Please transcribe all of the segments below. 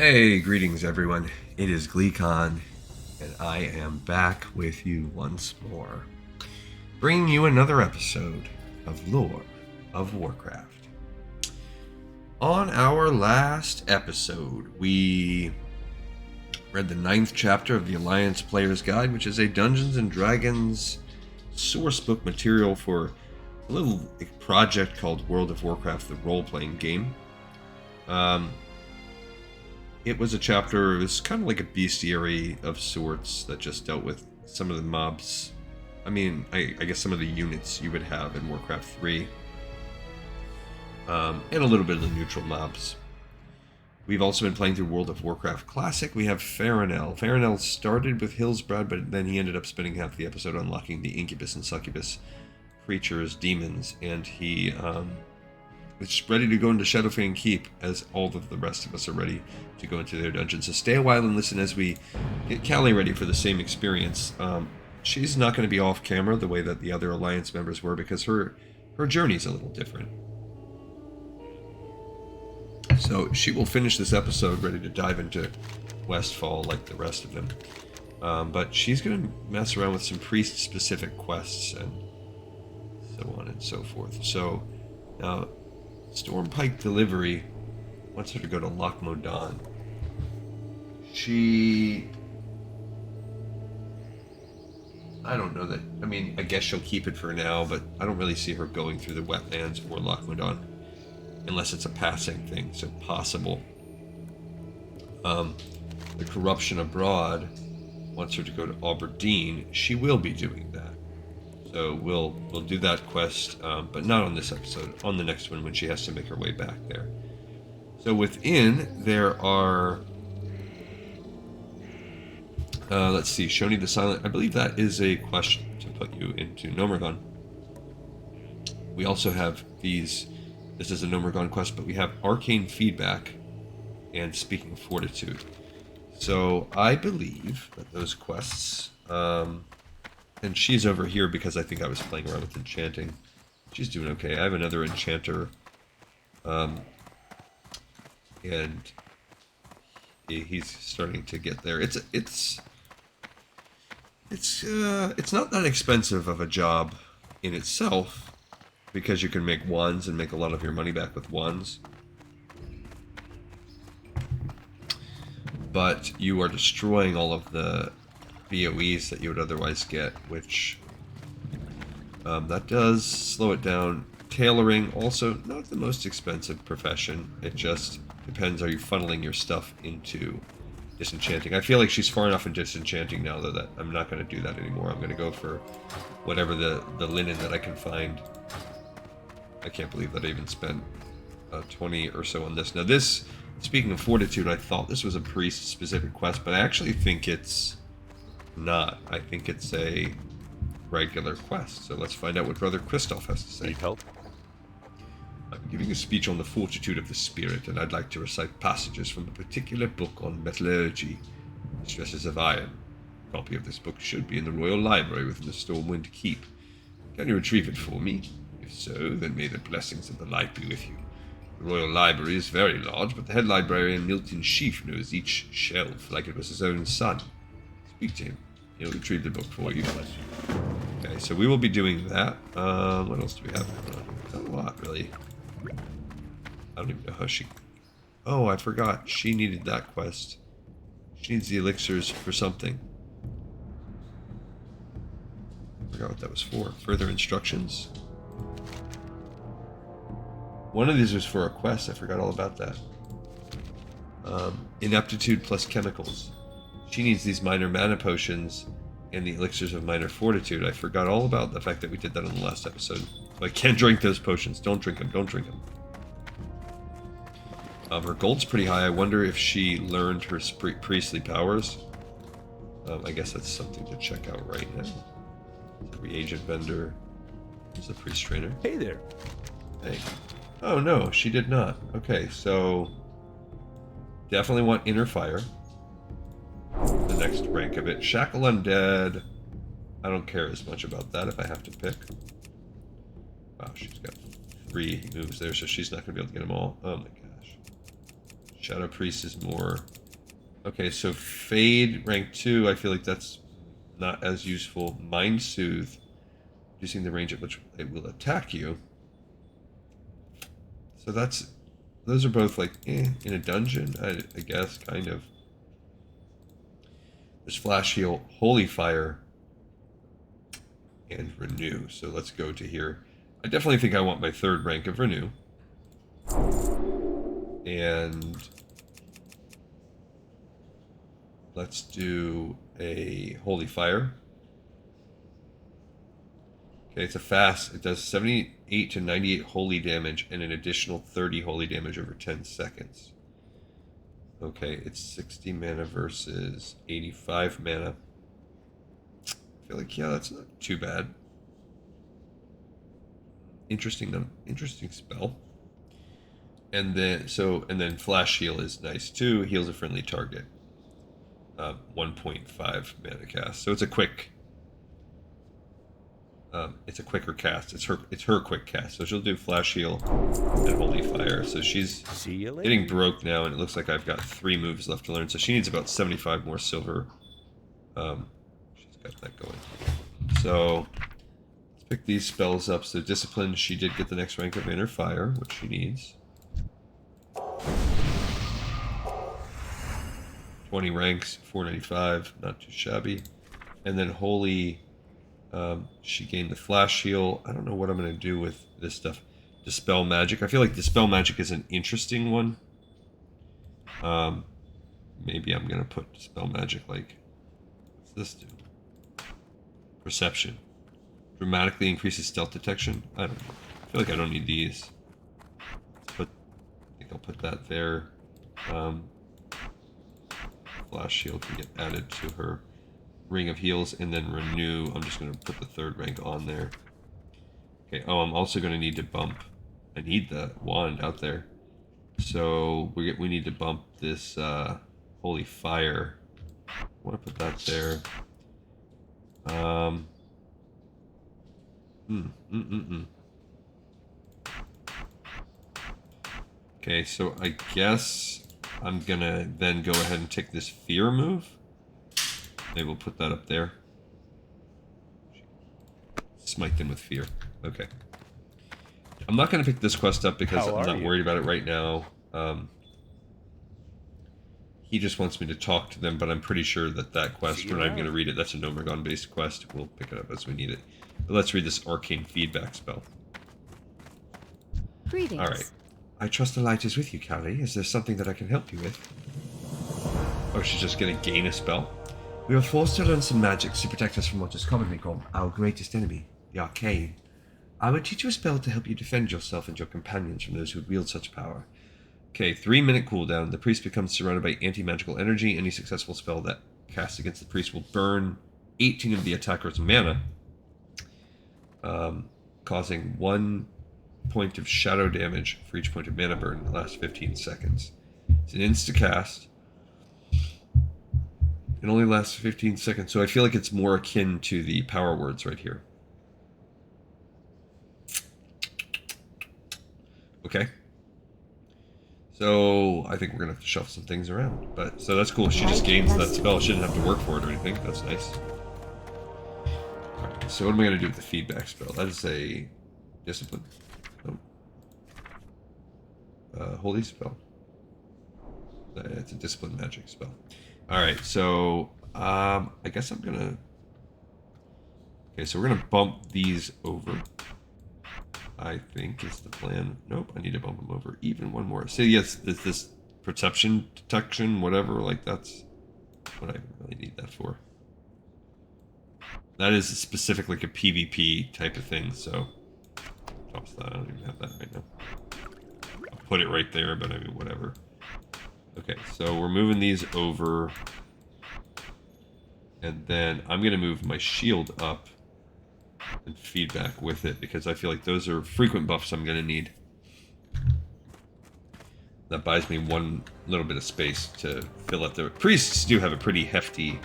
Hey, greetings everyone. It is GleeCon, and I am back with you once more, bringing you another episode of Lore of Warcraft. On our last episode, we read the 9th chapter of the Alliance Player's Guide, which is a Dungeons & Dragons sourcebook material for a little project called World of Warcraft, the role-playing game. It was a chapter, it was kind of like a bestiary of sorts that just dealt with some of the mobs. I guess some of the units you would have in Warcraft 3. And a little bit of the neutral mobs. We've also been playing through World of Warcraft Classic. We have Farinell. Farinell started with Hillsbrad, but then he ended up spending half the episode unlocking the Incubus and Succubus creatures, demons, and he is ready to go into Shadowfang Keep, as all of the rest of us are ready to go into their dungeons. So stay a while and listen as we get Callie ready for the same experience. She's not going to be off camera the way that the other Alliance members were, because her journey's a little different. So she will finish this episode ready to dive into Westfall like the rest of them. But she's going to mess around with some priest-specific quests and so on and so forth. So now Stormpike Delivery wants her to go to Loch Modan. I don't know that. I guess she'll keep it for now, but I don't really see her going through the wetlands or Loch Modan unless it's a passing thing, so possible. The Corruption Abroad wants her to go to Aberdeen. She will be doing that. So we'll do that quest, but not on this episode, on the next one when she has to make her way back there. So within, there are, let's see, Shoni the Silent. I believe that is a question to put you into Nomergon. We also have these, this is a Nomergon quest, but we have Arcane Feedback and Speaking of Fortitude. So I believe that those quests, and she's over here because I think I was playing around with enchanting. She's doing okay. I have another enchanter, and he's starting to get there. It's not that expensive of a job in itself, because you can make wands and make a lot of your money back with wands. But you are destroying all of the BOEs that you would otherwise get, which that does slow it down. Tailoring, also not the most expensive profession. It just depends, are you funneling your stuff into disenchanting? I feel like she's far enough in disenchanting now, though, that I'm not going to do that anymore. I'm going to go for whatever the linen that I can find. I can't believe that I even spent 20 or so on this. Now this, speaking of Fortitude, I thought this was a priest-specific quest, but I actually think it's not. I think it's a regular quest. So let's find out what Brother Christoph has to say. Need help? I'm giving a speech on the fortitude of the spirit, and I'd like to recite passages from a particular book on metallurgy, Stresses of Iron. A copy of this book should be in the Royal Library within the Stormwind Keep. Can you retrieve it for me? If so, then may the blessings of the light be with you. The Royal Library is very large, but the head librarian, Milton Sheaf, knows each shelf like it was his own son. Speak to him. He'll retrieve the book for you. Okay, so we will be doing that. What else do we have going on here? Not a lot, really. I don't even know how she... Oh, I forgot. She needed that quest. She needs the elixirs for something. I forgot what that was for. Further instructions? One of these was for a quest. I forgot all about that. Ineptitude plus chemicals. She needs these minor mana potions and the elixirs of minor fortitude. I forgot all about the fact that we did that in the last episode. So I can't drink those potions. Don't drink them. Don't drink them. Her gold's pretty high. I wonder if she learned her priestly powers. I guess that's something to check out right now. The reagent vendor. Is the priest trainer. Hey there. Hey. Oh no, she did not. Okay, so definitely want inner fire. The next rank of it. Shackle Undead. I don't care as much about that if I have to pick. Wow, she's got 3 moves there, so she's not going to be able to get them all. Oh my gosh. Shadow Priest is more... Okay, so Fade, rank 2, I feel like that's not as useful. Mind Soothe, reducing the range at which it will attack you. So that's... Those are both like, in a dungeon, I guess, kind of. There's Flash Heal, Holy Fire, and Renew. So let's go to here. I definitely think I want my 3rd rank of Renew. And let's do a Holy Fire. Okay, it's a fast. It does 78 to 98 holy damage and an additional 30 holy damage over 10 seconds. Okay, it's 60 mana versus 85 mana. I feel like, yeah, that's not too bad. Interesting spell. And then Flash Heal is nice too. Heals a friendly target. 1.5 mana cast. So it's a quick. It's a quicker cast. It's her quick cast. So she'll do Flash Heal and Holy Fire. So she's getting broke now, and it looks like I've got 3 moves left to learn. So she needs about 75 more silver. She's got that going. So let's pick these spells up. So Discipline, she did get the next rank of Inner Fire, which she needs. 20 ranks, 495, not too shabby. And then Holy, she gained the Flash Heal. I don't know what I'm going to do with this stuff. Dispel Magic. I feel like Dispel Magic is an interesting one. Maybe I'm going to put Dispel Magic like... What's this do? Perception. Dramatically increases stealth detection. I don't know. I feel like I don't need these. I think I'll put that there. Flash Shield can get added to her Ring of Heals, and then Renew. I'm just going to put the 3rd rank on there. Okay, oh, I'm also going to need to bump. I need the wand out there. So we need to bump this Holy Fire. I want to put that there. Okay, so I guess I'm gonna then go ahead and take this Fear move. Maybe we'll put that up there. Smite them with Fear. Okay. I'm not gonna pick this quest up because I'm not worried about it right now. He just wants me to talk to them, but I'm pretty sure that quest, we're not even gonna read it. That's a Nomergon-based quest. We'll pick it up as we need it. But let's read this Arcane Feedback spell. Greetings. All right. I trust the light is with you, Callie. Is there something that I can help you with? Oh, she's just going to gain a spell. We were forced to learn some magics to protect us from what is commonly called our greatest enemy, the Arcane. I would teach you a spell to help you defend yourself and your companions from those who wield such power. Okay, 3-minute cooldown. The priest becomes surrounded by anti-magical energy. Any successful spell that cast against the priest will burn 18 of the attacker's mana, causing 1 point of shadow damage for each point of mana burn in the last 15 seconds. It's an insta-cast. It only lasts 15 seconds, so I feel like it's more akin to the power words right here. Okay. So I think we're gonna have to shuffle some things around. But so that's cool. She just gains that spell. She didn't have to work for it or anything. That's nice. Alright, so what am I gonna do with the feedback spell? That is a discipline. Holy spell. It's a discipline magic spell. Alright, so I guess I'm gonna... Okay, so we're gonna bump these over. I think is the plan. Nope, I need to bump them over even one more. So yes, it's this perception, detection, whatever, like that's what I really need that for. That is specific like a PvP type of thing, so toss that. I don't even have that right now. I'll put it right there, but I mean whatever. Okay, so we're moving these over. And then I'm gonna move my shield up and feedback with it because I feel like those are frequent buffs I'm gonna need. That buys me one little bit of space to fill up the priests do have a pretty hefty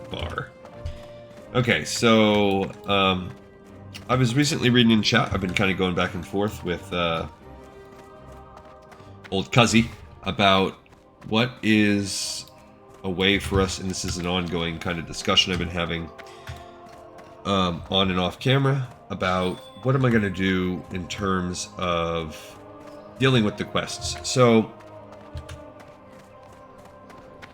bar. Okay, so I was recently reading in chat. I've been kind of going back and forth with old Cuzzy about what is a way for us, and this is an ongoing kind of discussion I've been having on and off camera, about what am I going to do in terms of dealing with the quests. So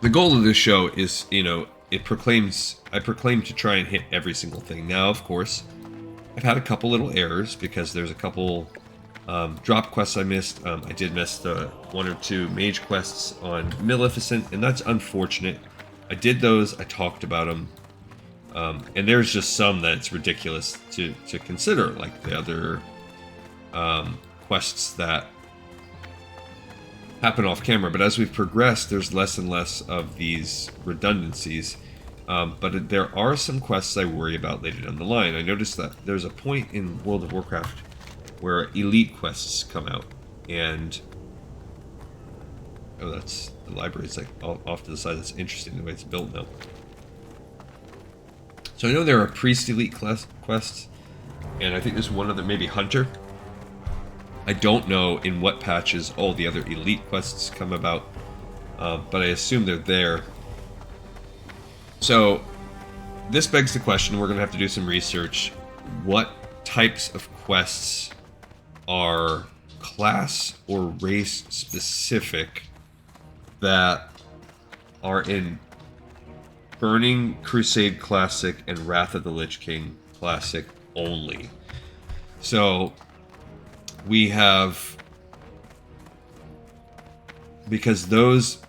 the goal of this show is, I proclaim to try and hit every single thing. Now, of course, I've had a couple little errors because there's a couple drop quests I missed. I did miss the 1 or 2 mage quests on Maleficent, and that's unfortunate. I did those, I talked about them, and there's just some that's ridiculous to consider, like the other quests that happen off camera. But as we've progressed, there's less and less of these redundancies. But there are some quests I worry about later down the line. I noticed that there's a point in World of Warcraft where elite quests come out, and oh, that's the library. It's like off to the side. That's interesting the way it's built now. So I know there are priest elite quests, and I think there's one other, maybe Hunter. I don't know in what patches all the other elite quests come about, but I assume they're there. So this begs the question, we're going to have to do some research. What types of quests are class or race specific that are in Burning Crusade Classic and Wrath of the Lich King Classic only? So we have, because those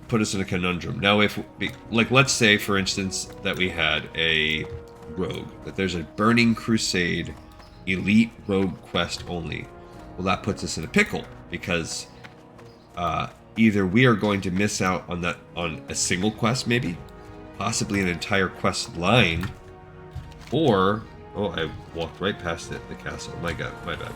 put us in a conundrum. Now, if like, let's say for instance that we had a rogue, that there's a Burning Crusade elite rogue quest only. Well, that puts us in a pickle, because either we are going to miss out on a single quest, maybe possibly an entire quest line, or I walked right past it, the castle. My God, my bad.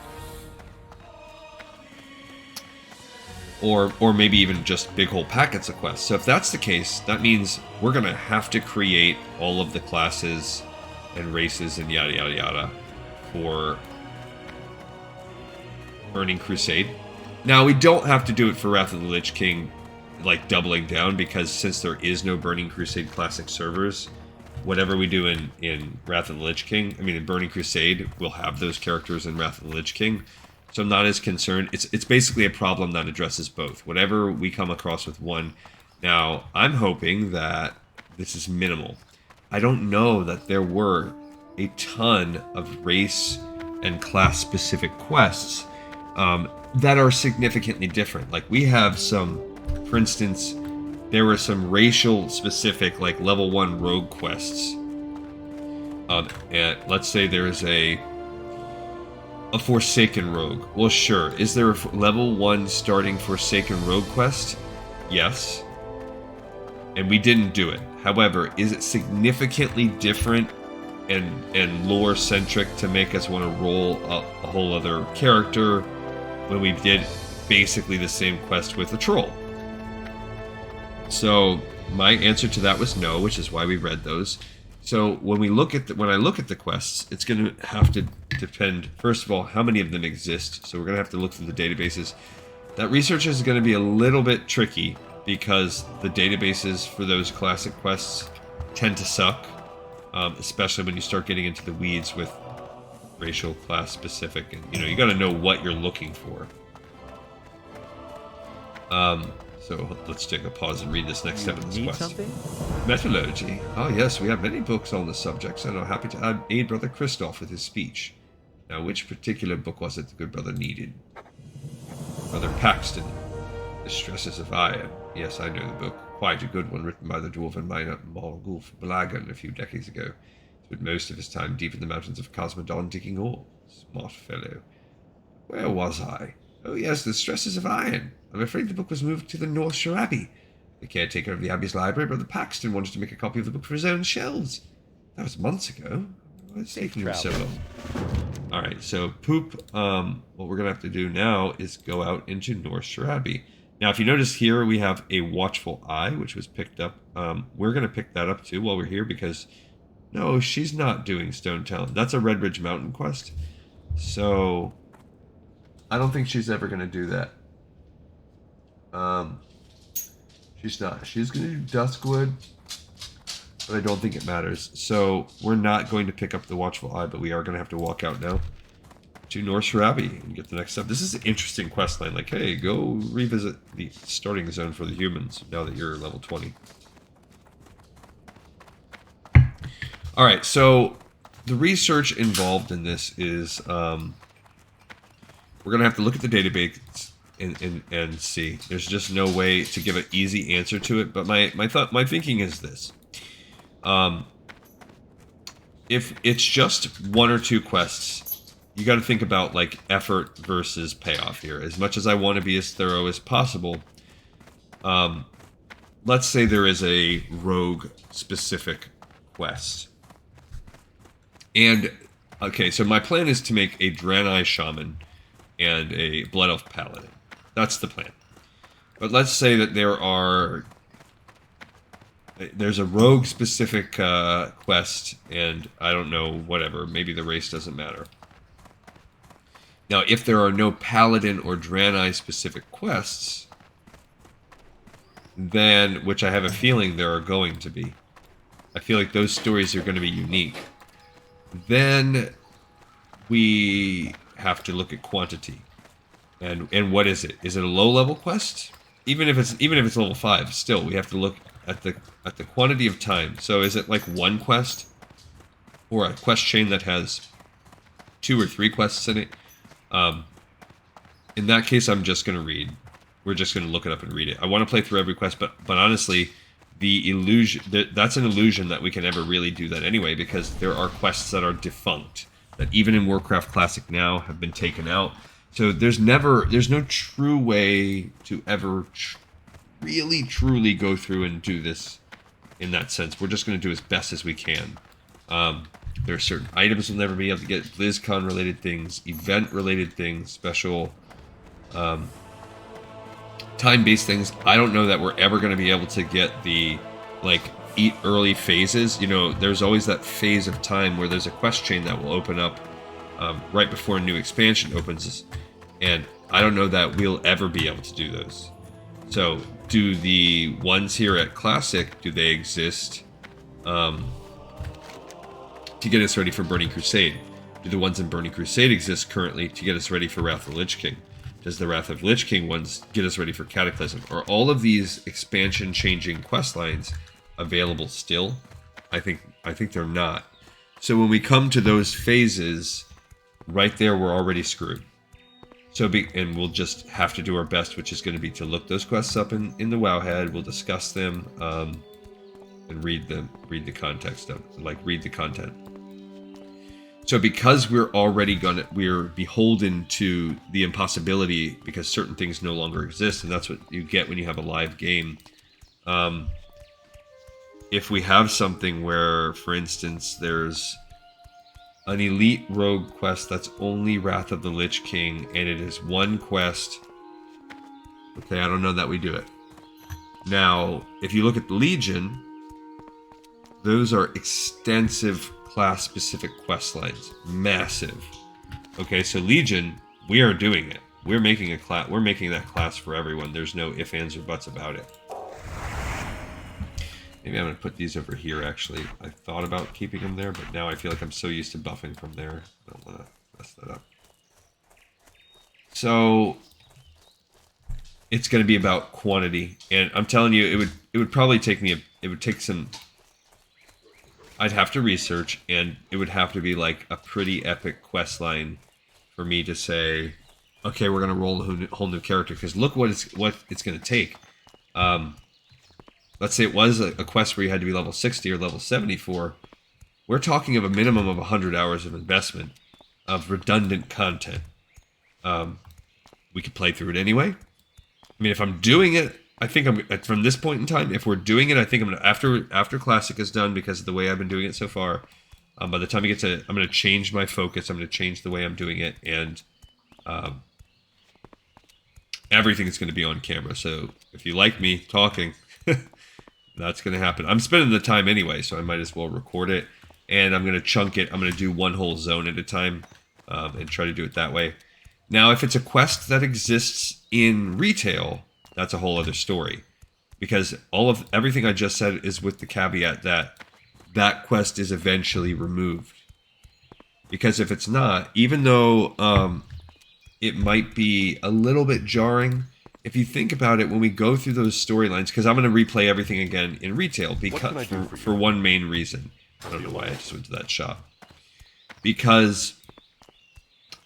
Or maybe even just big whole packets of quests. So if that's the case, that means we're going to have to create all of the classes and races and yada yada yada for Burning Crusade. Now, we don't have to do it for Wrath of the Lich King, like doubling down, because since there is no Burning Crusade Classic servers, whatever we do in Wrath of the Lich King, in Burning Crusade, we'll have those characters in Wrath of the Lich King. So I'm not as concerned. It's basically a problem that addresses both. Whatever we come across with one. Now, I'm hoping that this is minimal. I don't know that there were a ton of race and class specific quests that are significantly different. Like, we have some, for instance, there were some racial specific, like level 1 rogue quests. And let's say there's a Forsaken Rogue. Well, sure. Is there a level 1 starting Forsaken Rogue quest? Yes. And we didn't do it. However, is it significantly different and lore centric to make us want to roll a whole other character when we did basically the same quest with a troll? So my answer to that was no, which is why we read those. So when I look at the quests, it's going to have to depend, first of all, how many of them exist. So we're going to have to look through the databases. That research is going to be a little bit tricky, because the databases for those classic quests tend to suck, especially when you start getting into the weeds with racial, class specific, and you got to know what you're looking for. So let's take a pause and read this next step of this quest. Something? Metallurgy. Ah, yes, we have many books on the subject, and are happy to aid Brother Christoph with his speech. Now, which particular book was it the good brother needed? Brother Paxton, The Stresses of Iron. Yes, I know the book. Quite a good one, written by the dwarven miner Morgulf Blagan a few decades ago. Spent most of his time deep in the mountains of Cosmodon digging ore. Smart fellow. Where was I? Oh yes, The Stresses of Iron. I'm afraid the book was moved to the North Shore Abbey. The caretaker of the Abbey's library, Brother Paxton, wanted to make a copy of the book for his own shelves. That was months ago. What's taking him so long? Alright, so Poop, what we're going to have to do now is go out into North Shore Abbey. Now, if you notice here, we have a Watchful Eye, which was picked up. We're going to pick that up, too, while we're here, because... No, she's not doing Stone Town. That's a Red Ridge Mountain quest. So... I don't think she's ever going to do that. She's not. She's going to do Duskwood, but I don't think it matters. So we're not going to pick up the Watchful Eye, but we are going to have to walk out now to Norse Abbey and get the next step. This is an interesting quest line. Like, hey, go revisit the starting zone for the humans now that you're level 20. All right, so the research involved in this is we're going to have to look at the database and see. There's just no way to give an easy answer to it, but my thinking is this. If it's just one or two quests, you got to think about like effort versus payoff here. As much as I want to be as thorough as possible, let's say there is a rogue specific quest. And okay, so my plan is to make a Draenei Shaman and a Blood Elf Paladin. That's the plan. But let's say that there's a rogue specific quest, and I don't know, whatever, maybe the race doesn't matter. Now, if there are no Paladin or Draenei specific quests, then, which I have a feeling there are going to be, I feel like those stories are going to be unique. Then we have to look at quantity. And what is it? Is it a low-level quest? Even if it's level 5, still we have to look at the quantity of time. So is it like one quest, or a quest chain that has 2 or 3 quests in it? In that case, I'm just going to read. We're just going to look it up and read it. I want to play through every quest, but honestly, the illusion that's an illusion that we can ever really do that anyway, because there are quests that are defunct that even in Warcraft Classic now have been taken out. So there's no true way to ever really truly go through and do this in that sense. We're just going to do as best as we can. There are certain items we'll never be able to get, BlizzCon related things, event related things, special time-based things. I don't know that we're ever going to be able to get the like eat early phases. You know, there's always that phase of time where there's a quest chain that will open up right before a new expansion opens, and I don't know that we'll ever be able to do those. So do the ones here at Classic, do they exist to get us ready for Burning Crusade? Do the ones in Burning Crusade exist currently to get us ready for Wrath of the Lich King? Does the Wrath of the Lich King ones get us ready for Cataclysm? Are all of these expansion-changing quest lines available still? I think they're not. So when we come to those phases, right there, we're already screwed. And we'll just have to do our best, which is going to be to look those quests up in the Wowhead. We'll discuss them and read the context of, like, read the content. So because we're beholden to the impossibility because certain things no longer exist, and that's what you get when you have a live game. If we have something where, for instance, there's an elite rogue quest that's only Wrath of the Lich King, and it is one quest, okay, I don't know that we do it. Now, if you look at the Legion, those are extensive class-specific quest lines, massive. Okay, so Legion, we are doing it. We're making that class for everyone. There's no ifs, ands, or buts about it. Maybe I'm going to put these over here, actually. I thought about keeping them there, but now I feel like I'm so used to buffing from there. I don't want to mess that up. So it's going to be about quantity, and I'm telling you, it would probably take me I'd have to research, and it would have to be like a pretty epic quest line for me to say, okay, we're going to roll a whole new character, because look what it's going to take. Let's say it was a quest where you had to be level 60 or level 74. We're talking of a minimum of 100 hours of investment of redundant content. We could play through it anyway. I mean, if I'm doing it, I think from this point in time, if we're doing it, I think I'm gonna, after Classic is done, because of the way I've been doing it so far, by the time we get to, I'm gonna change my focus. I'm gonna change the way I'm doing it, and everything is gonna be on camera. So if you like me talking, that's gonna happen. I'm spending the time anyway, so I might as well record it, and I'm gonna chunk it. I'm gonna do one whole zone at a time, and try to do it that way. Now, if it's a quest that exists in retail, that's a whole other story. because everything I just said is with the caveat that that quest is eventually removed. Because if it's not, even though it might be a little bit jarring, if you think about it, when we go through those storylines, because I'm going to replay everything again in retail because for one main reason. I don't know why I just went to that shop. Because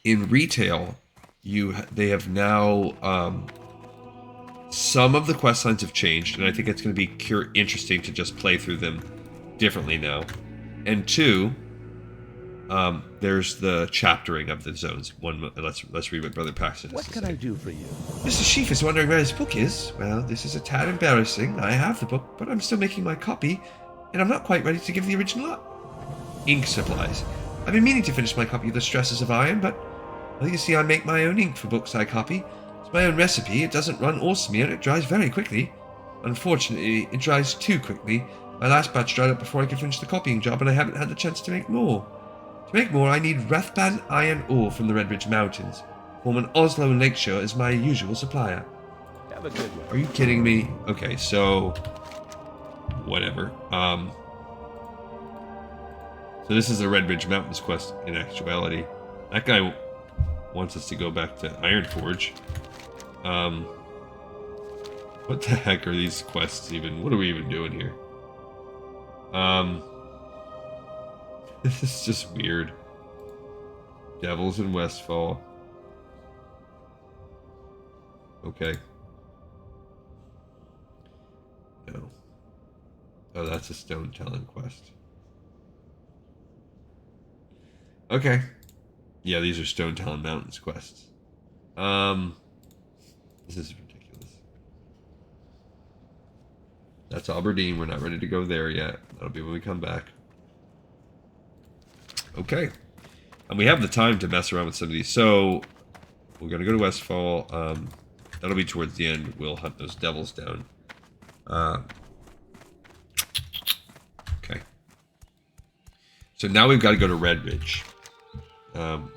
in retail, they have now some of the quest lines have changed, and I think it's going to be interesting to just play through them differently now. And two, there's the chaptering of the zones. Let's read what Brother Paxton has to say. What can I do for you? Mr. Sheaf is wondering where his book is. Well, this is a tad embarrassing. I have the book, but I'm still making my copy, and I'm not quite ready to give the original up. Ink supplies. I've been meaning to finish my copy of The Stresses of Iron, but, well, you see, I make my own ink for books I copy. It's my own recipe. It doesn't run or smear. It dries very quickly. Unfortunately, it dries too quickly. My last batch dried up before I could finish the copying job, and I haven't had the chance to make more. To make more, I need Rathban iron ore from the Red Ridge Mountains. Foreman Oslo and Lakeshore is my usual supplier. Have a good one. Are you kidding me? Okay, so whatever. So this is the Red Ridge Mountains quest in actuality. That guy wants us to go back to Ironforge. What the heck are these quests even? What are we even doing here? This is just weird. Devils in Westfall. Okay. No. Oh, that's a stone telling quest. Okay. Yeah, these are Stone Talon Mountains quests. This is ridiculous. That's Aberdeen. We're not ready to go there yet. That'll be when we come back. Okay. And we have the time to mess around with some of these. So, we're going to go to Westfall. That'll be towards the end. We'll hunt those devils down. Okay. So now we've got to go to Red Ridge.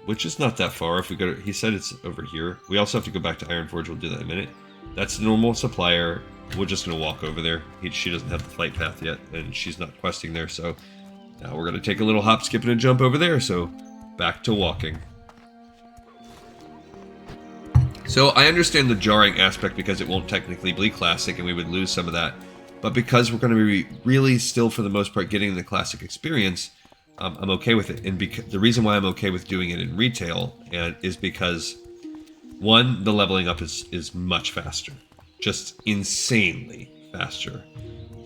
Which is not that far. If we go to, he said it's over here. We also have to go back to Ironforge. We'll do that in a minute. That's the normal supplier. We're just going to walk over there. She doesn't have the flight path yet, and she's not questing there, so now we're going to take a little hop, skip, and a jump over there, so back to walking. So I understand the jarring aspect because it won't technically be Classic, and we would lose some of that, but because we're going to be really still, for the most part, getting the Classic experience, I'm okay with it. And the reason why I'm okay with doing it in retail is because, one, the leveling up is much faster. Just insanely faster.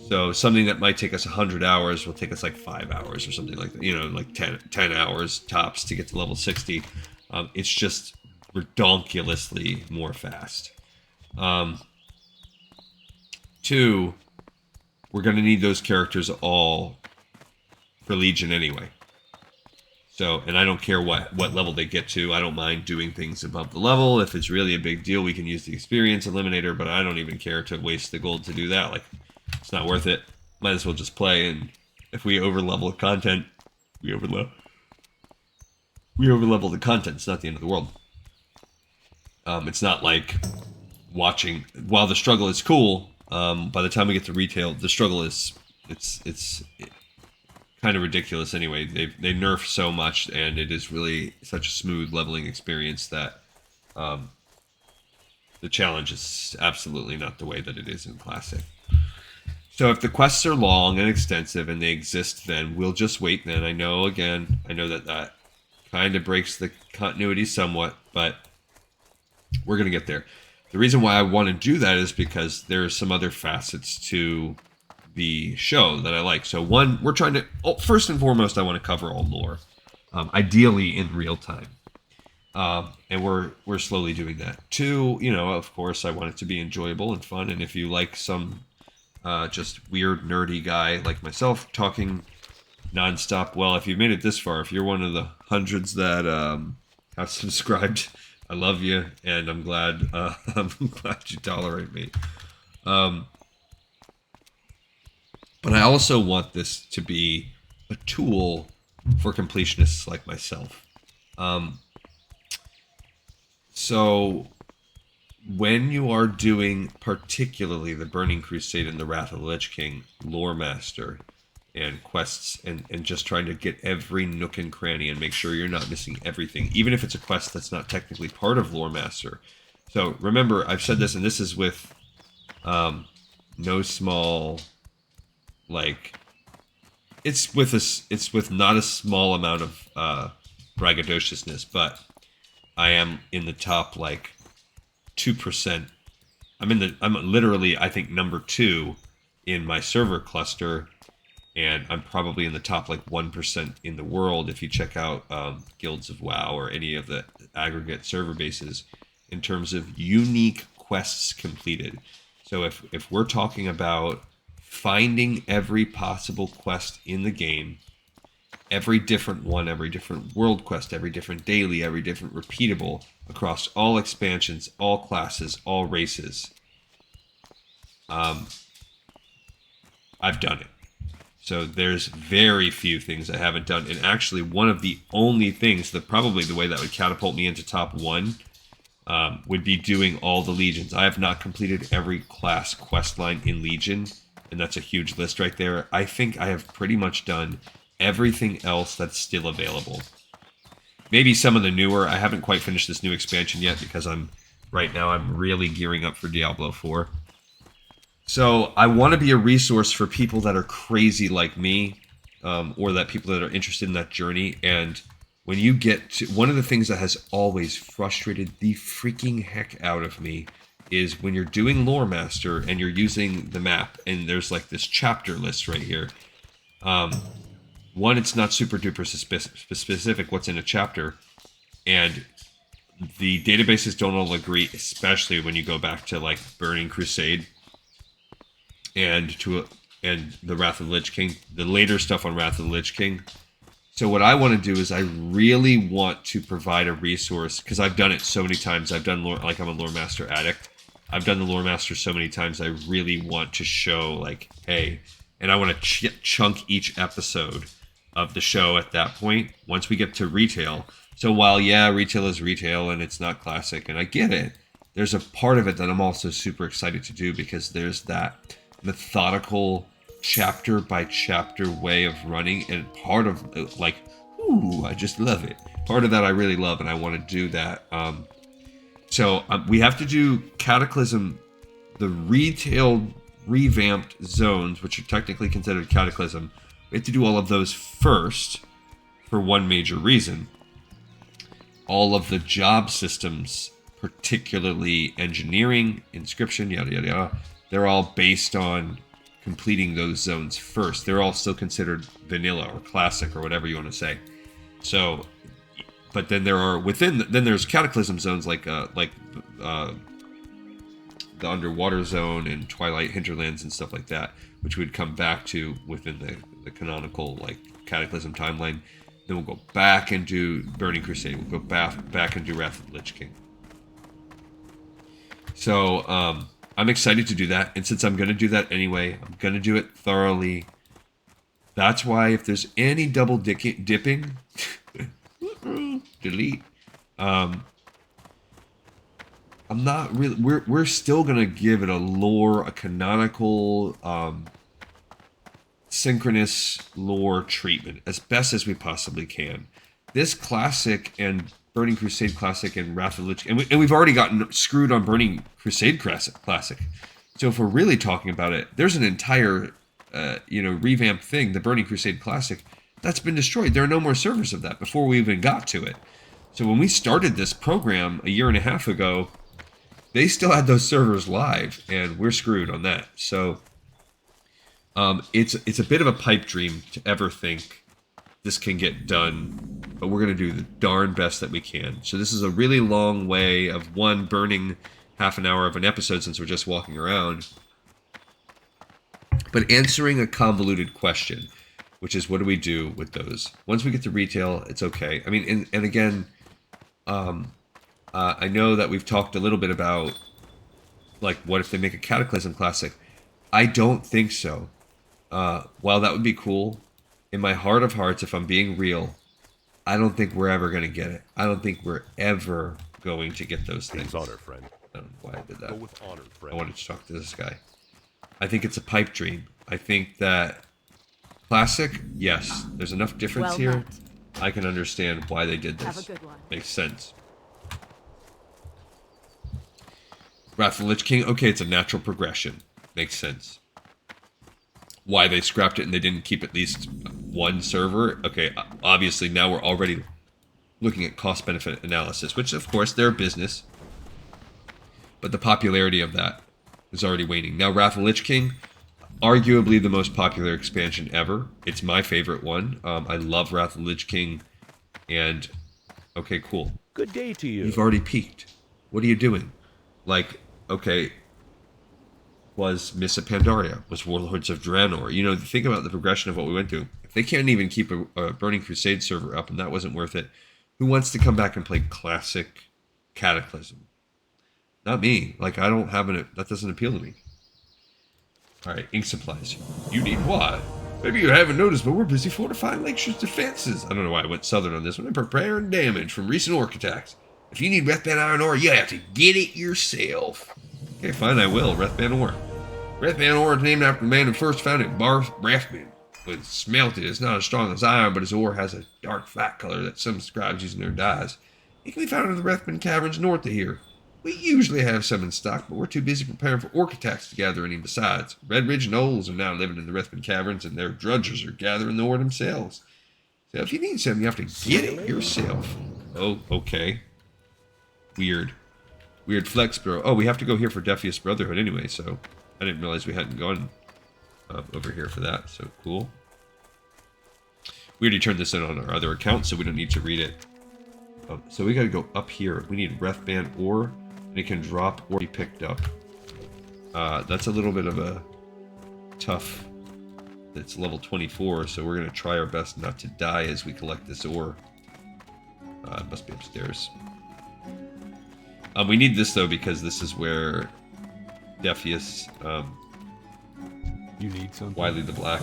So something that might take us 100 hours will take us like 5 hours or something like that. You know, like 10 hours tops to get to level 60. It's just redonkulously more fast. Two, we're going to need those characters all for Legion anyway. So, and I don't care what level they get to. I don't mind doing things above the level. If it's really a big deal, we can use the experience eliminator, but I don't even care to waste the gold to do that. Like, it's not worth it. Might as well just play, and if we overlevel the content, we overlevel the content. It's not the end of the world. It's not like watching, while the struggle is cool, by the time we get to retail, the struggle is, it's kind of ridiculous anyway. They nerf so much, and it is really such a smooth leveling experience that the challenge is absolutely not the way that it is in Classic. So if the quests are long and extensive and they exist, then we'll just wait then. I know that kind of breaks the continuity somewhat, but we're going to get there. The reason why I want to do that is because there are some other facets to the show that I like. So one, we're trying to, first and foremost, I want to cover all lore, ideally in real time, and we're slowly doing that. Two, of course, I want it to be enjoyable and fun. And if you like some just weird nerdy guy like myself talking nonstop, well, if you've made it this far, if you're one of the hundreds that have subscribed, I love you, and I'm glad you tolerate me. But I also want this to be a tool for completionists like myself. So when you are doing particularly the Burning Crusade and the Wrath of the Lich King lore master and quests and just trying to get every nook and cranny and make sure you're not missing everything, even if it's a quest that's not technically part of lore master. So remember, I've said this, and this is with no small, like, it's with not a small amount of braggadociousness, but I am in the top like 2%. I'm literally, I think, number 2 in my server cluster, and I'm probably in the top like 1% in the world if you check out Guilds of WoW or any of the aggregate server bases in terms of unique quests completed. So if we're talking about finding every possible quest in the game, every different one, every different world quest, every different daily, every different repeatable across all expansions, all classes, all races, I've done it. So there's very few things I haven't done. And actually, one of the only things that probably the way that would catapult me into top 1 would be doing all the legions. I have not completed every class quest line in Legion, and that's a huge list right there. I think I have pretty much done everything else that's still available. Maybe some of the newer. I haven't quite finished this new expansion yet because right now I'm really gearing up for Diablo 4. So I want to be a resource for people that are crazy like me, or that people that are interested in that journey. And when you get to, one of the things that has always frustrated the freaking heck out of me is when you're doing Lore Master and you're using the map and there's like this chapter list right here. One, it's not super duper specific what's in a chapter, and the databases don't all agree, especially when you go back to like Burning Crusade and the Wrath of the Lich King, the later stuff on Wrath of the Lich King. So what I want to do is I really want to provide a resource, because I've done it so many times. I've done lore, like I'm a Lore Master addict. I've done the Lore Master so many times. I really want to show like, hey, and I want to chunk each episode of the show at that point once we get to retail. So while, yeah, retail is retail and it's not classic, and I get it, there's a part of it that I'm also super excited to do, because there's that methodical chapter by chapter way of running, and part of like, ooh, I just love it. Part of that I really love, and I want to do that. So we have to do Cataclysm, the retail revamped zones, which are technically considered Cataclysm. We have to do all of those first for one major reason. All of the job systems, particularly engineering, inscription, yada, yada, yada, they're all based on completing those zones first. They're all still considered vanilla or classic or whatever you want to say. So, but then there are then there's Cataclysm zones like the Underwater Zone and Twilight Hinterlands and stuff like that, which would come back to within the canonical like Cataclysm timeline. Then we'll go back and do Burning Crusade. We'll go back and do Wrath of the Lich King. So I'm excited to do that, and since I'm going to do that anyway, I'm going to do it thoroughly. That's why if there's any double dipping, delete. I'm not really. We're still gonna give it a lore, a canonical, synchronous lore treatment as best as we possibly can. This classic and Burning Crusade Classic and Wrath of the Lich, and we've already gotten screwed on Burning Crusade Classic. So if we're really talking about it, there's an entire, revamped thing, the Burning Crusade Classic, that's been destroyed. There are no more servers of that before we even got to it. So when we started this program a year and a half ago, they still had those servers live, and we're screwed on that. So it's a bit of a pipe dream to ever think this can get done, but we're going to do the darn best that we can. So this is a really long way of burning half an hour of an episode since we're just walking around, but answering a convoluted question, which is what do we do with those? Once we get to retail, it's okay. I mean, and again, I know that we've talked a little bit about, like, what if they make a Cataclysm Classic? I don't think so. While that would be cool, in my heart of hearts, if I'm being real, I don't think we're ever going to get it. I don't think we're ever going to get those things. Honor, friend. I don't know why I did that. Go with honor, I friend. wanted to talk to this guy. I think it's a pipe dream. I think that Classic, yes, there's enough difference Well here. met. I can understand why they did Have this. a good one. Makes sense. Wrath of the Lich King, okay, it's a natural progression. Makes sense. Why they scrapped it and they didn't keep at least one server. Okay, obviously now we're already looking at cost-benefit analysis, which of course they're a business. But the popularity of that is already waning. Now Wrath of the Lich King, arguably the most popular expansion ever. It's my favorite one. I love Wrath of the Lich King. And, okay, cool. Good day to you. You've already peaked. What are you doing? Like, okay, was Miss of Pandaria, was Warlords of Draenor. You know, think about the progression of what we went through. If they can't even keep a Burning Crusade server up and that wasn't worth it, who wants to come back and play Classic Cataclysm? Not me. Like, I don't have that doesn't appeal to me. Alright, ink supplies. You need what? Maybe you haven't noticed, but we're busy fortifying Lakeshore's defenses. I don't know why I went southern on this one. And preparing damage from recent orc attacks. If you need Wrathband iron ore, you have to get it yourself. Okay, fine, I will. Wrathband ore. Wrathband ore is named after the man who first found it, Wrathband. When it's smelted, it's not as strong as iron, but his ore has a dark flat color that some scribes use in their dyes. It can be found in the Wrathband caverns north of here. We usually have some in stock, but we're too busy preparing for orc attacks to gather any besides. Red Ridge gnolls are now living in the Wrathband caverns, and their drudgers are gathering the ore themselves. So if you need something, you have to get it yourself. Oh, okay. Weird. Weird flex, bro. Oh, we have to go here for Defius Brotherhood anyway, so I didn't realize we hadn't gone over here for that, so cool. We already turned this in on our other account, so we don't need to read it. So we gotta go up here. We need Wrathband ore, and it can drop or be picked up. That's a little bit of a tough... It's level 24, so we're gonna try our best not to die as we collect this ore. It must be upstairs. We need this, though, because this is where Defius, You need something? Wiley the Black,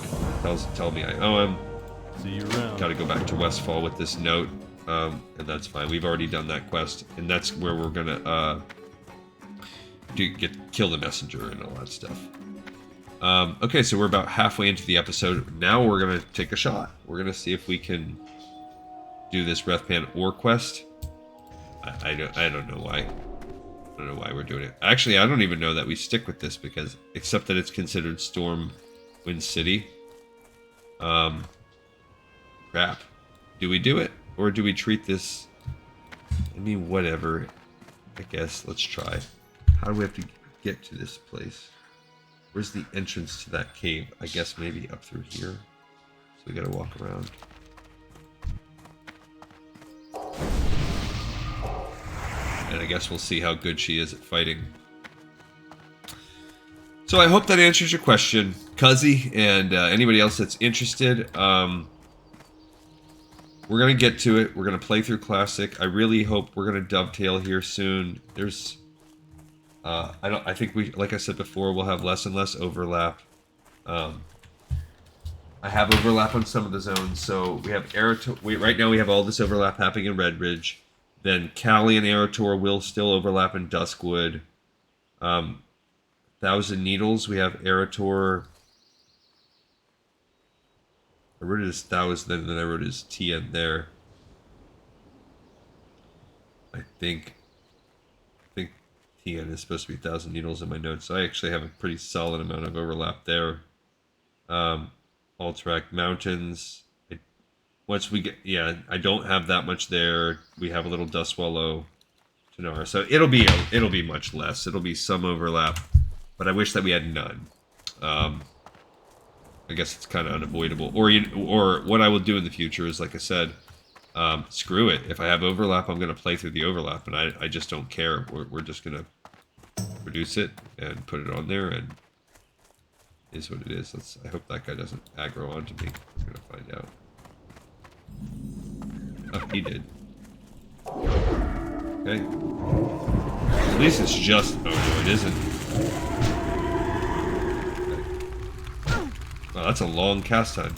tell me I owe him. See you around. Gotta go back to Westfall with this note, and that's fine. We've already done that quest, and that's where we're gonna kill the messenger and all that stuff. Okay, so we're about halfway into the episode. Now we're gonna take a shot. We're gonna see if we can do this Wrathband ore quest. I don't know why. I don't know why we're doing it. Actually, I don't even know that we stick with this because, except that it's considered Stormwind City. Crap. Do we do it? Or do we treat this... I mean, whatever. I guess. Let's try. How do we have to get to this place? Where's the entrance to that cave? I guess maybe up through here. So we gotta walk around. And I guess we'll see how good she is at fighting. So I hope that answers your question, Cuzzy, and anybody else that's interested. We're gonna get to it. We're gonna play through Classic. I really hope we're gonna dovetail here soon. There's, I think we, like I said before, we'll have less and less overlap. I have overlap on some of the zones, so we have right now we have all this overlap happening in Red Ridge. Then Cali and Arator will still overlap in Duskwood. Thousand Needles, we have Arator. I wrote it as Thousand, and then I wrote it as TN there. I think TN is supposed to be Thousand Needles in my notes, so I actually have a pretty solid amount of overlap there. Alterac Mountains. Once we get, yeah, I don't have that much there. We have a little Dustwallow, Tenara, so it'll be much less. It'll be some overlap, but I wish that we had none. I guess it's kind of unavoidable. Or what I will do in the future is, like I said, screw it. If I have overlap, I'm going to play through the overlap, and I just don't care. We're just going to produce it and put it on there, and it is what it is. I hope that guy doesn't aggro onto me. We're going to find out. Oh, he did. Okay. At least it's just... Oh, no, it isn't. Okay. Wow, that's a long cast time.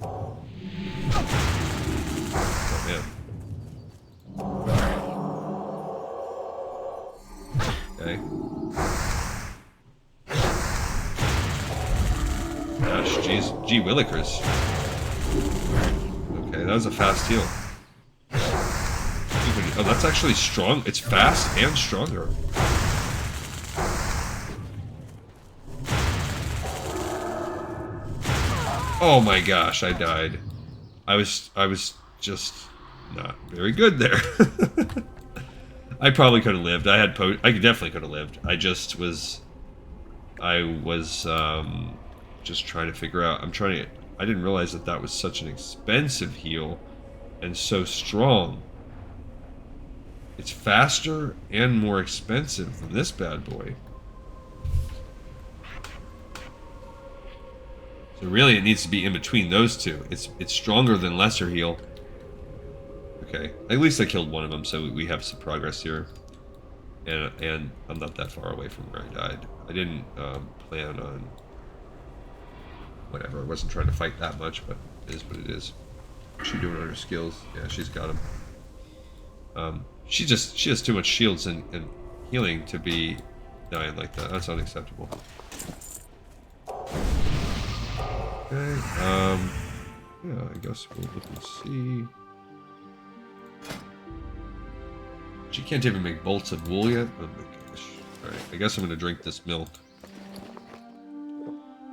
Oh, man. Gee willikers. Okay, that was a fast heal. Oh, that's actually strong. It's fast and stronger. Oh my gosh, I died. I was just not very good there. I probably could have lived. I definitely could have lived. I was just trying to figure out. I didn't realize that was such an expensive heal and so strong. It's faster and more expensive than this bad boy. So really it needs to be in between those two. It's stronger than lesser heal. Okay, at least I killed one of them, so we have some progress here. And I'm not that far away from where I died. I didn't plan on... Whatever, I wasn't trying to fight that much, but it is what it is. What's she doing on her skills? Yeah, she's got them. She has too much shields and healing to be dying like that. That's unacceptable. Okay, yeah, I guess we'll look and see. She can't even make bolts of wool yet? Oh my gosh. Alright, I guess I'm gonna drink this milk.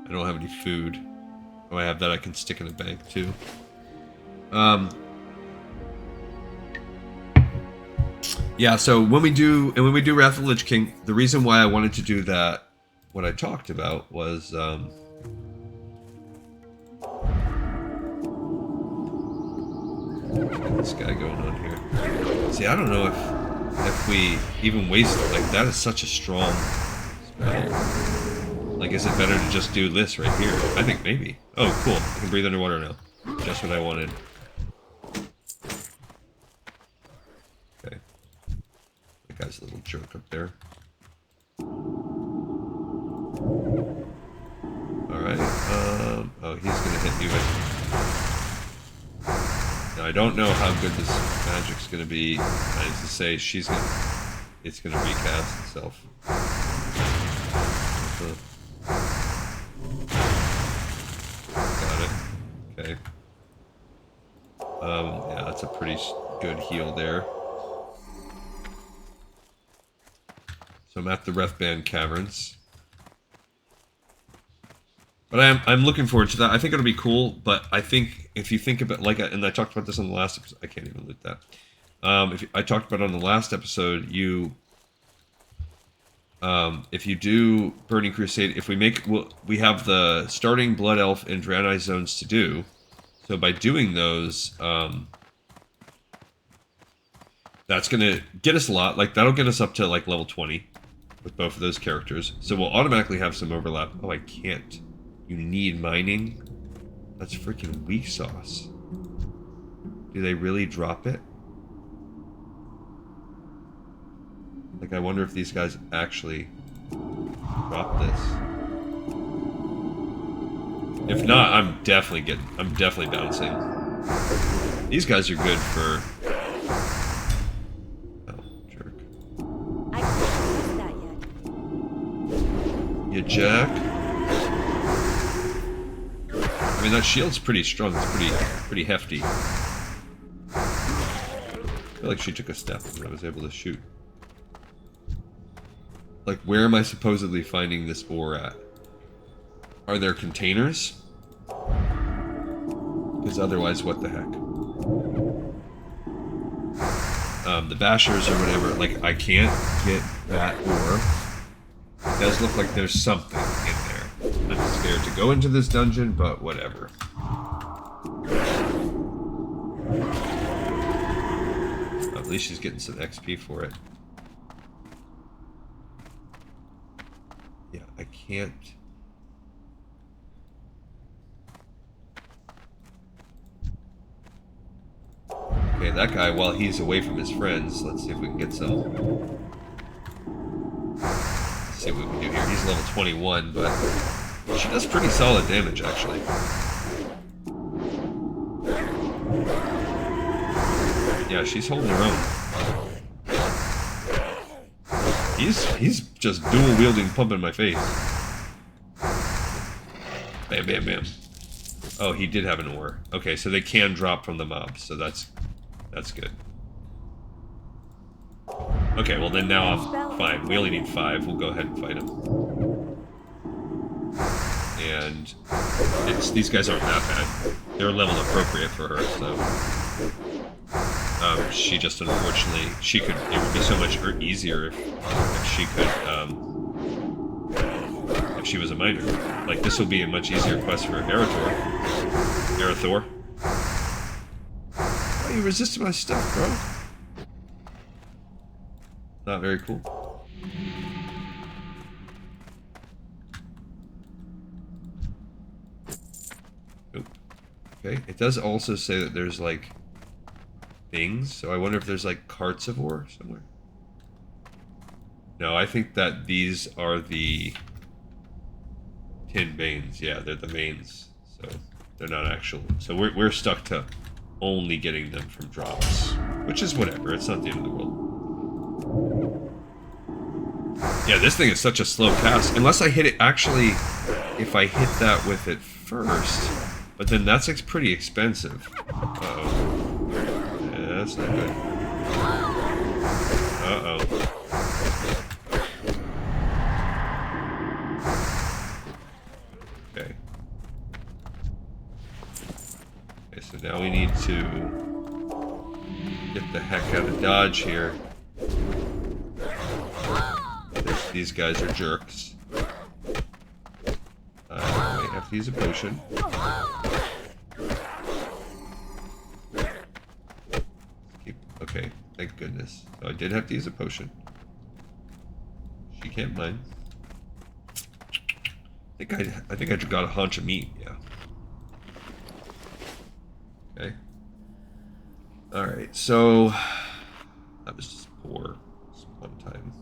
I don't have any food. Oh, I have that I can stick in the bank too. Yeah, so when we do Wrath of the Lich King, the reason why I wanted to do that, what I talked about was this guy going on here. See, I don't know if we even waste it. Like, that is such a strong spell. Like, is it better to just do this right here? I think maybe. Oh, cool. I can breathe underwater now. Just what I wanted. Okay. That guy's a little jerk up there. Alright. Oh, he's gonna hit me with... Now, I don't know how good this magic's gonna be. I used to say it's gonna recast itself. Got it. Okay. Yeah, that's a pretty good heal there. So I'm at the Refband Caverns. But I'm looking forward to that. I think it'll be cool, but I think if you think about, like, and I talked about this on the last episode, I can't even loot that. I talked about it on the last episode, if you do Burning Crusade, if we have the starting Blood Elf and Draenei zones to do. So by doing those, that's gonna get us a lot. Like, that'll get us up to like level 20 with both of those characters. So we'll automatically have some overlap. Oh, I can't. You need mining? That's freaking weak sauce. Do they really drop it? Like, I wonder if these guys actually drop this. If not, I'm definitely bouncing. These guys are good for... Oh, jerk. I can't use that yet. You jack? I mean, that shield's pretty strong. It's pretty hefty. I feel like she took a step and I was able to shoot. Like, where am I supposedly finding this ore at? Are there containers? Because otherwise, what the heck? The bashers or whatever, like, I can't get that ore. It does look like there's something in there. I'm scared to go into this dungeon, but whatever. At least she's getting some XP for it. Yeah, I can't... Okay, that guy, while he's away from his friends, let's see if we can get some... Let's see what we can do here. He's level 21, but she does pretty solid damage, actually. Yeah, she's holding her own. He's just dual wielding, pumping my face. Bam, bam, bam. Oh, he did have an ore. Okay, so they can drop from the mobs, so that's good. Okay, well then now I'm fine. We only need 5. We'll go ahead and fight him. And these guys aren't that bad. They're level appropriate for her, so she just unfortunately it would be so much easier if she could if she was a miner. Like this will be a much easier quest for Arathor. Oh, you resisted my stuff, bro. Not very cool. Oop. Okay, it does also say that there's like things, so I wonder if there's like carts of ore somewhere. No, I think that these are the tin veins. Yeah, they're the veins, so they're not actual. So we're stuck to only getting them from drops, which is whatever. It's not the end of the world. Yeah, this thing is such a slow cast. Unless I hit it, actually, if I hit that with it first, but then that's pretty expensive. Uh-oh. Yeah, that's not good. Uh-oh. Okay. Okay, so now we need to get the heck out of Dodge here. These guys are jerks. I have to use a potion. Okay, thank goodness. So I did have to use a potion. She can't mine. I think I got a haunch of meat. Yeah. Okay. All right. So that was just poor. Just one time.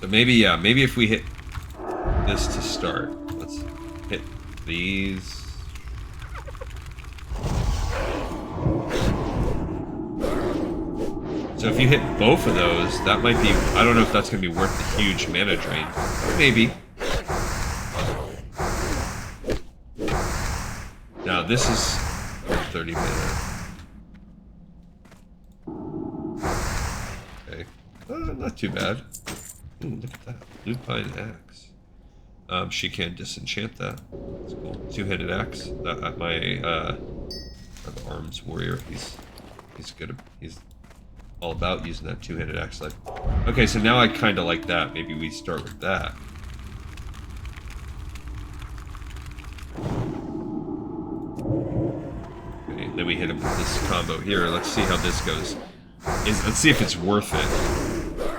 So maybe, yeah, maybe if we hit this to start, let's hit these. So if you hit both of those, that might be, I don't know if that's going to be worth the huge mana drain. Maybe. Now this is 30 mana. Okay. Not too bad. Ooh, look at that. Lupine axe. She can disenchant that. That's cool. Two-handed axe. My arms warrior, he's good. He's all about using that two-handed axe. Like, okay, so now I kind of like that. Maybe we start with that. Okay, then we hit him with this combo here. Let's see how this goes. Let's see if it's worth it.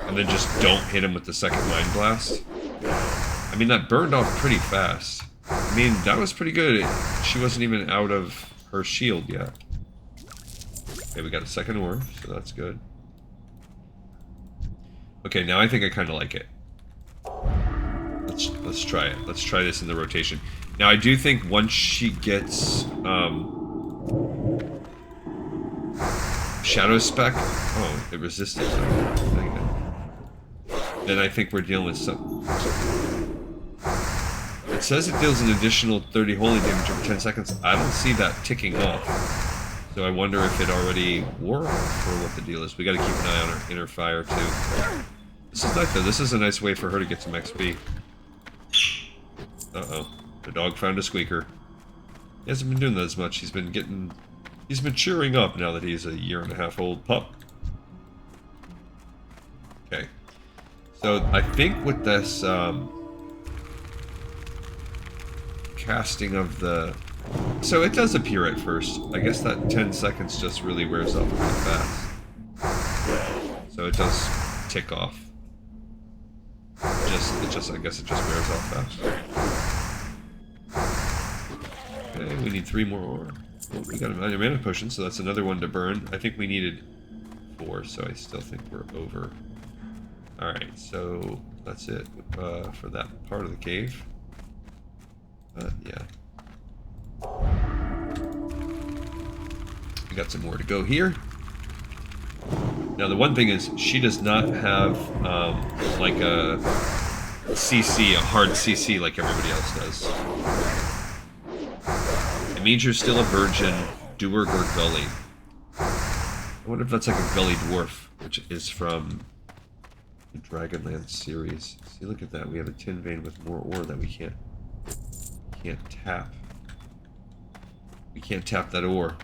And then just don't hit him with the second Mind Blast. I mean, that burned off pretty fast. I mean, that was pretty good. She wasn't even out of her shield yet. Okay, we got a second ore, so that's good. Okay, now I think I kind of like it. Let's try it. Let's try this in the rotation. Now, I do think once she gets Shadow Spec. Oh, it resisted. Then I think we're dealing with something. It says it deals an additional 30 holy damage over 10 seconds. I don't see that ticking off. So I wonder if it already wore off or what the deal is. We gotta keep an eye on her inner fire too. This is nice though. This is a nice way for her to get some XP. Uh-oh. The dog found a squeaker. He hasn't been doing that as much. He's maturing up now that he's a 1.5 old pup. Okay. So I think with this casting of the... So it does appear at first. I guess that 10 seconds just really wears off really fast. So it does tick off. I guess it just wears off fast. Okay, we need 3 more ore. Well, we got a mana potion, so that's another one to burn. I think we needed 4, so I still think we're over. Alright, so that's it for that part of the cave. Yeah. We got some more to go here. Now the one thing is, she does not have like a CC, a hard CC like everybody else does. It means you're still a virgin, Duerg or Gully. I wonder if that's like a Gully Dwarf, which is from the Dragonlance series. See, look at that. We have a tin vein with more ore that we can't tap. We can't tap that ore.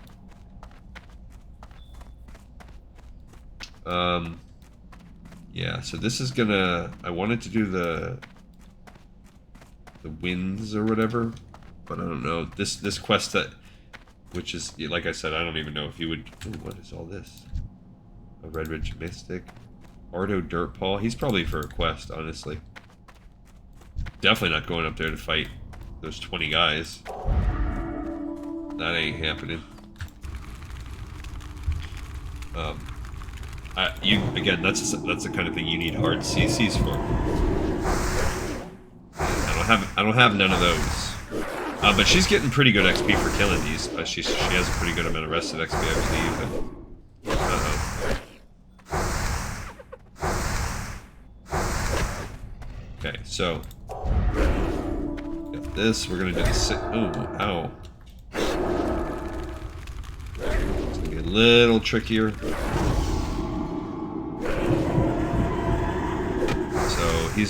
Yeah, so this is gonna... I wanted to do the winds or whatever, but I don't know. This quest that... Which is, like I said, I don't even know if you would... Ooh, what is all this? A Red Ridge Mystic. Ardo Dirtpaw. He's probably for a quest, honestly. Definitely not going up there to fight those 20 guys. That ain't happening. Again, that's the kind of thing you need hard CCs for. I don't have none of those. But she's getting pretty good XP for killing these. She has a pretty good amount of rested XP, I believe. Okay, so got this. We're gonna do the ooh, ow. It's gonna be a little trickier.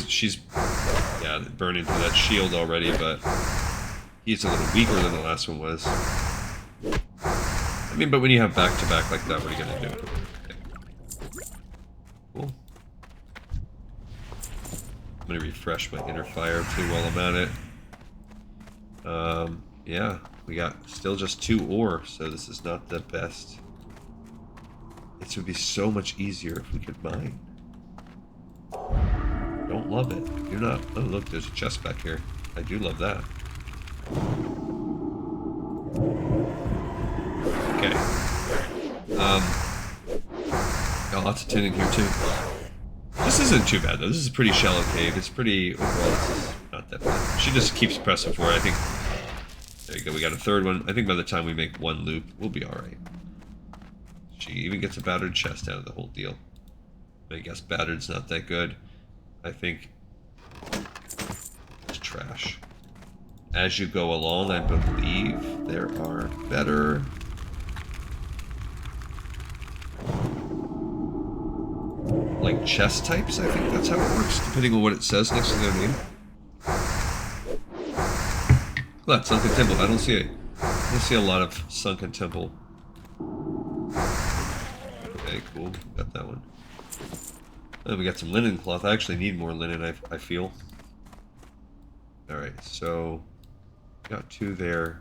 She's burning through that shield already, but he's a little weaker than the last one was. I mean, but when you have back-to-back like that, what are you gonna do? Okay. Cool. I'm gonna refresh my inner fire too while I'm at it. Yeah, we got still just 2 ore, so this is not the best. This would be so much easier if we could mine. Don't love it. Do not. Oh, look, there's a chest back here. I do love that. Okay. Got lots of tin in here, too. This isn't too bad, though. This is a pretty shallow cave. It's pretty... Overall, this is not that bad. She just keeps pressing for it. I think... There you go. We got a third one. I think by the time we make one loop, we'll be alright. She even gets a battered chest out of the whole deal. I guess battered's not that good. I think it's trash. As you go along, I believe there are better... like chest types, I think that's how it works, depending on what it says next to their name. Look, Sunken Temple. I don't see a lot of Sunken Temple. Okay, cool. Got that one. We got some linen cloth. I actually need more linen, I feel. Alright, so... Got 2 there.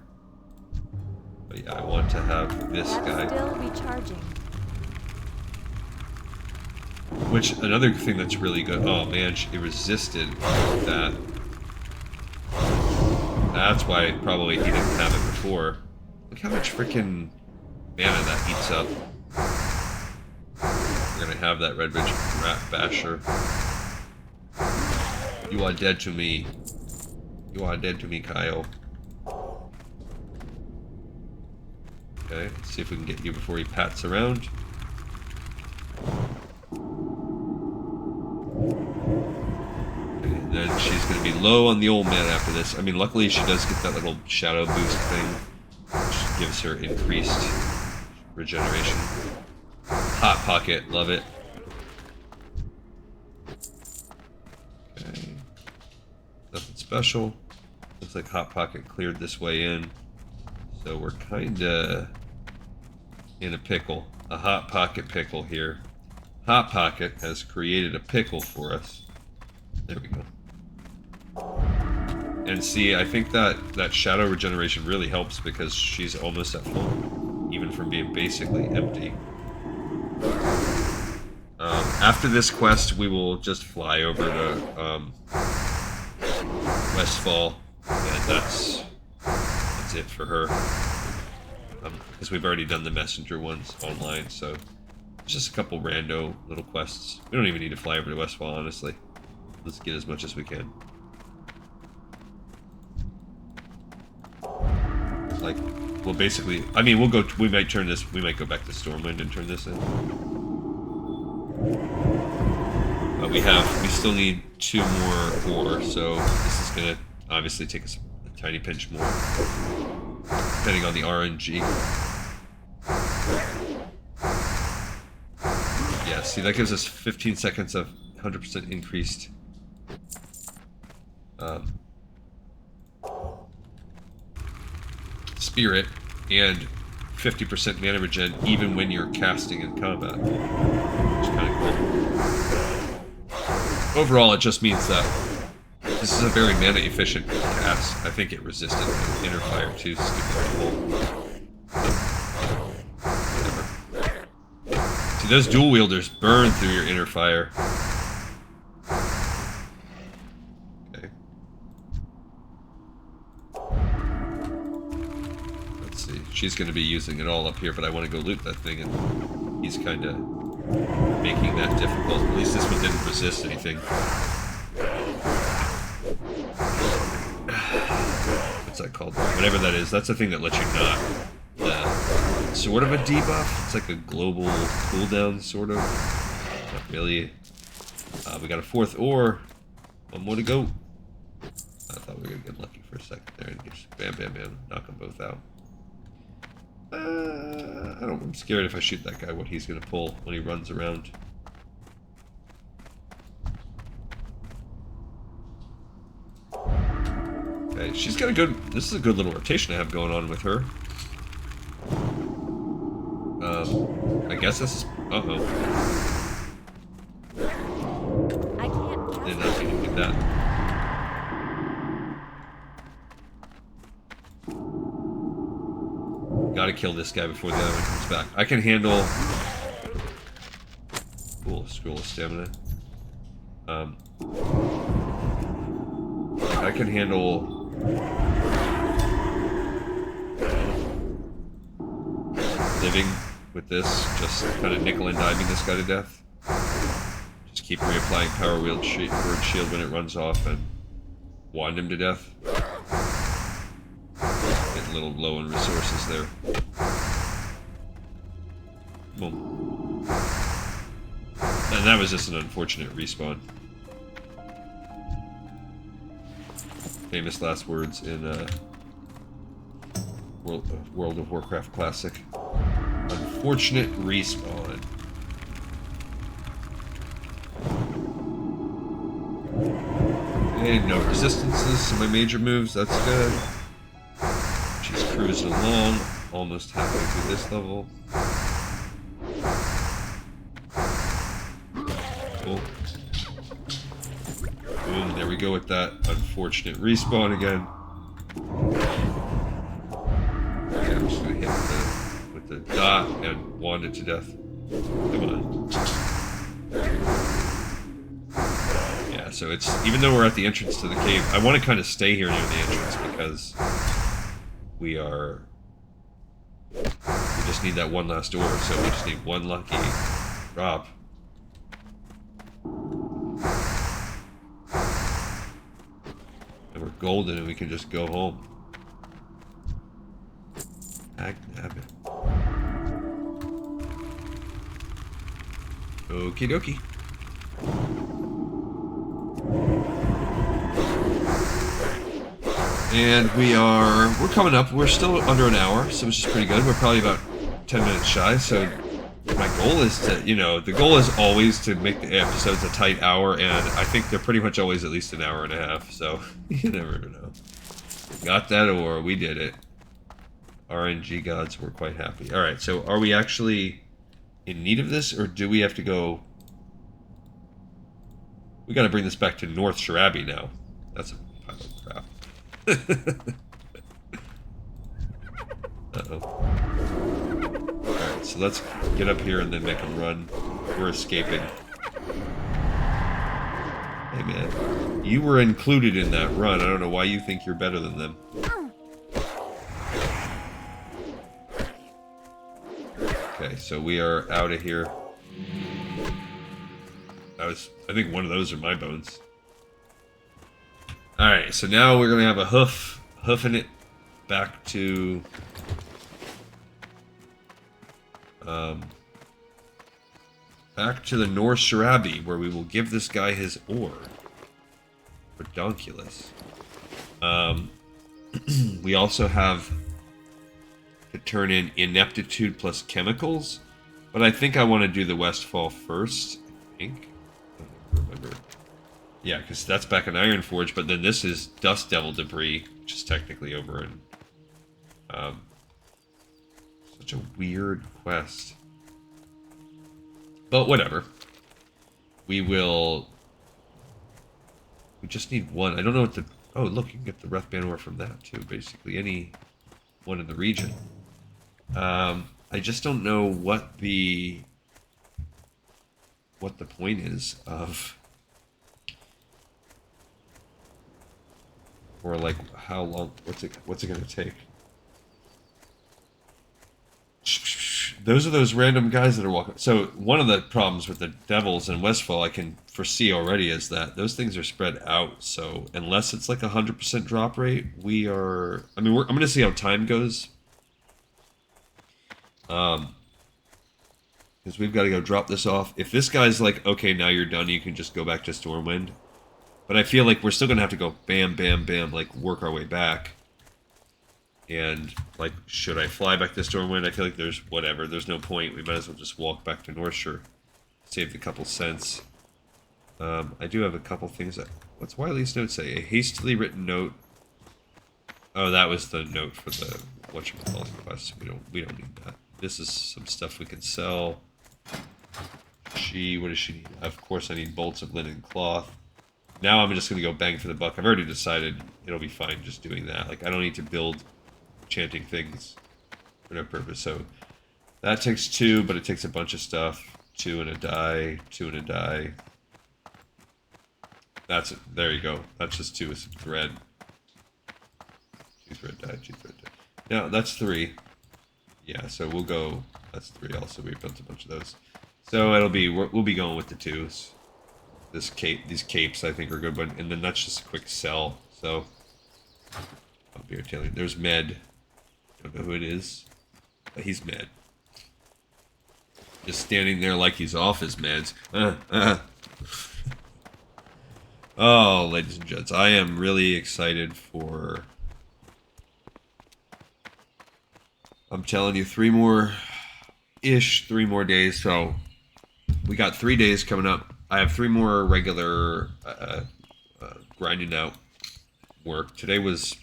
But yeah, I want to have this guy. Still recharging. Which, another thing that's really good... Oh man, it resisted that. That's why probably he didn't have it before. Look how much freaking mana that eats up. We're gonna have that Red Ridge Rat Basher. You are dead to me. You are dead to me, Kyle. Okay, let's see if we can get you before he pats around. Okay, and then she's gonna be low on the old man after this. I mean, luckily she does get that little shadow boost thing, which gives her increased regeneration. Hot Pocket, love it. Okay. Nothing special. Looks like Hot Pocket cleared this way in. So we're kinda in a pickle. A Hot Pocket pickle here. Hot Pocket has created a pickle for us. There we go. And see, I think that shadow regeneration really helps because she's almost at full. Even from being basically empty. After this quest, we will just fly over to Westfall, and that's it for her. Because we've already done the messenger ones online, so it's just a couple rando little quests. We don't even need to fly over to Westfall, honestly. Let's get as much as we can. Like, well, basically, I mean, we might go back to Stormwind and turn this in. We still need 2 more ore, so this is gonna obviously take us a tiny pinch more, depending on the RNG. Yeah, see, that gives us 15 seconds of 100% increased spirit and 50% mana regen even when you're casting in combat, which is kind of cool. Overall, it just means that this is a very mana efficient cast. I think it resisted inner fire too. Whatever. See, those dual wielders burn through your inner fire. Okay. Let's see. She's going to be using it all up here, but I want to go loot that thing, and he's kind of making that difficult. At least this one didn't resist anything. What's that called? Whatever that is, that's the thing that lets you not. Sort of a debuff. It's like a global cooldown, sort of. Not really. We got a 4th ore. 1 more to go. I thought we were going to get lucky for a second there and just bam, bam, bam. Knock them both out. I'm scared if I shoot that guy what he's going to pull when he runs around. Okay, she's got a good... This is a good little rotation I have going on with her. I guess this is... Uh-oh. I can't cast Did not mean to do that. Gotta kill this guy before the other one comes back. I can handle... Cool, scroll of stamina. I can handle... living with this, just kind of nickel and diming this guy to death. Just keep reapplying power word shield when it runs off and wand him to death. Getting a little low on resources there. Boom. And that was just an unfortunate respawn. Famous last words in World of Warcraft Classic. Unfortunate respawn. And no resistances to my major moves, that's good. She's cruising along, almost halfway through this level. Cool. Boom, there we go with that unfortunate respawn again. Okay, I'm just gonna hit with the dot and wand it to death. Come on. Yeah, so it's, even though we're at the entrance to the cave, I want to kind of stay here near the entrance because we just need that one last door, so we just need one lucky drop. And we're golden and we can just go home. Okie dokie. And we're coming up. We're still under an hour, so which is pretty good. We're probably about 10 minutes shy, so my goal is to, the goal is always to make the episodes a tight hour, and I think they're pretty much always at least an hour and a half, so you never know. Got that ore, we did it. RNG gods were quite happy. Alright, so are we actually in need of this, or do we have to go... We gotta bring this back to North Shirabi now. That's a pile of crap. Uh-oh. Alright, so let's get up here and then make them run. We're escaping. Hey man, you were included in that run. I don't know why you think you're better than them. Okay, so we are out of here. I think one of those are my bones. Alright, so now we're gonna have a hoofing it back to back to the North Shirabi, where we will give this guy his ore. Redonkulous. We also have to turn in ineptitude plus chemicals, but I think I want to do the Westfall first. I think. I don't remember. Yeah, because that's back in Ironforge, but then this is Dust Devil debris, which is technically over in. Such a weird quest. But whatever. We will. We just need one. I don't know what the. Oh, look, you can get the Wrathbane ore from that too. Basically, any one in the region. I just don't know what the point is of, or like how long. What's it gonna take? Those are those random guys that are walking. So one of the problems with the Devils in Westfall I can foresee already is that those things are spread out. So unless it's like 100% drop rate, we are. I mean, I'm going to see how time goes. Because we've got to go drop this off. If this guy's like, okay, now you're done, you can just go back to Stormwind. But I feel like we're still going to have to go bam, bam, bam, like work our way back. And, like, should I fly back to Stormwind? I feel like there's whatever. There's no point. We might as well just walk back to Northshire. Save a couple cents. I do have a couple things that... What's Wiley's note say? A hastily written note. Oh, that was the note for the whatchamacallit quest. We don't need that. This is some stuff we can sell. What does she need? Of course I need bolts of linen cloth. Now I'm just going to go bang for the buck. I've already decided it'll be fine just doing that. Like, I don't need to build enchanting things for no purpose. So that takes 2, but it takes a bunch of stuff. 2 and a die, 2 and a die. That's it. There you go. That's just 2 with some thread. 2 thread die, 2 thread die. Now that's 3. Yeah, so we'll go. That's 3 also. We built a bunch of those. So it'll be. We'll be going with the 2s. These capes I think are good, but and then that's just a quick sell. So I'll be telling you. There's Med. Don't know who it is, but he's Med. Just standing there like he's off his meds. Oh, ladies and gents, I am really excited for. I'm telling you, 3 more days. So we got 3 days coming up. I have 3 more regular grinding out work. Today was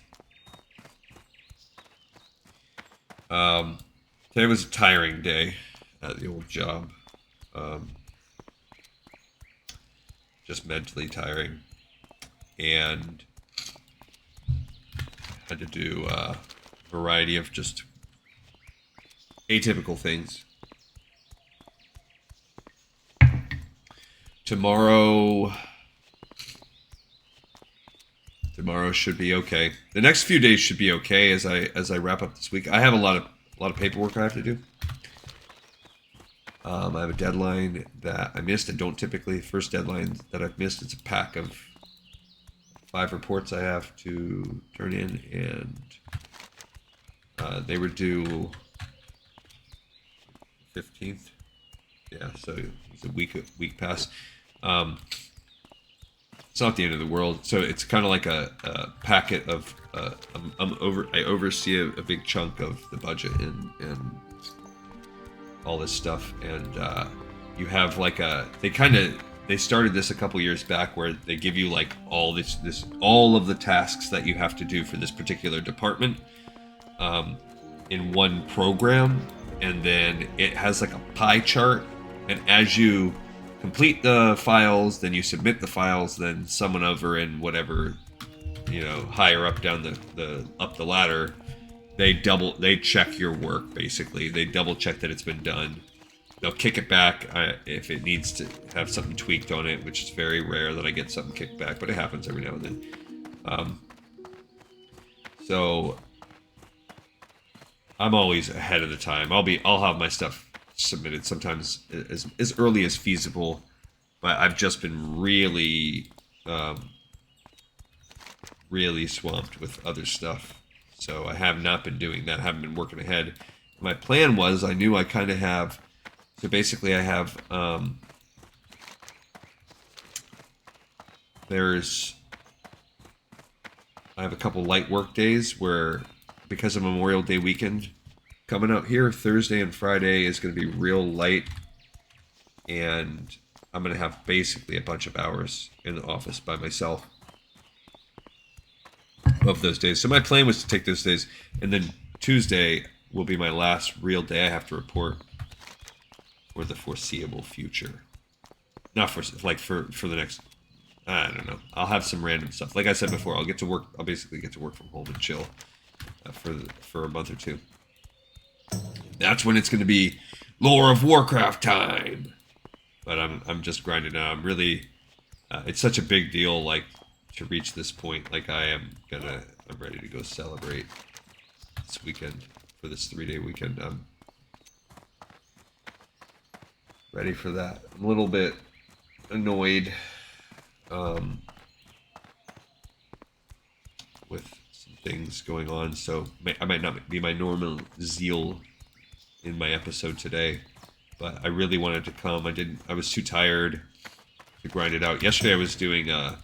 a tiring day at the old job. Just mentally tiring, and had to do a variety of just atypical things. Tomorrow should be okay. The next few days should be okay as I wrap up this week. I have a lot of paperwork I have to do. I have a deadline that I missed. I don't typically. First deadline that I've missed. It's a pack of 5 reports I have to turn in, and they were due 15th. Yeah, so it's a week past. It's not the end of the world. So it's kind of like a packet of. I oversee a big chunk of the budget and all this stuff, and you have like they started this a couple years back where they give you like all of the tasks that you have to do for this particular department in one program, and then it has like a pie chart, and as you complete the files, then you submit the files, then someone over in whatever, higher up down the ladder, they check your work. Basically they double check that it's been done. They'll kick it back if it needs to have something tweaked on it, which is very rare that I get something kicked back, but it happens every now and then. So I'm always ahead of the time. I'll have my stuff submitted sometimes as early as feasible, but I've just been really swamped with other stuff. So I have not been doing that. I haven't been working ahead. My plan was, I knew I kind of have So basically I have, I have a couple light work days where, because of Memorial Day weekend coming up here, Thursday and Friday is going to be real light, and I'm going to have basically a bunch of hours in the office by myself of those days. So my plan was to take those days, and then Tuesday will be my last real day I have to report for the foreseeable future. Not for the next, I don't know. I'll have some random stuff. Like I said before, I'll get to work. I'll basically get to work from home and chill for a month or two. That's when it's going to be lore of Warcraft time. But I'm just grinding out. I'm really, it's such a big deal, like, to reach this point. Like, I'm ready to go celebrate this weekend, for this 3-day weekend. I'm ready for that. I'm a little bit annoyed with some things going on, so I might not be my normal zeal in my episode today, but I really wanted to come. I was too tired to grind it out. Yesterday I was doing I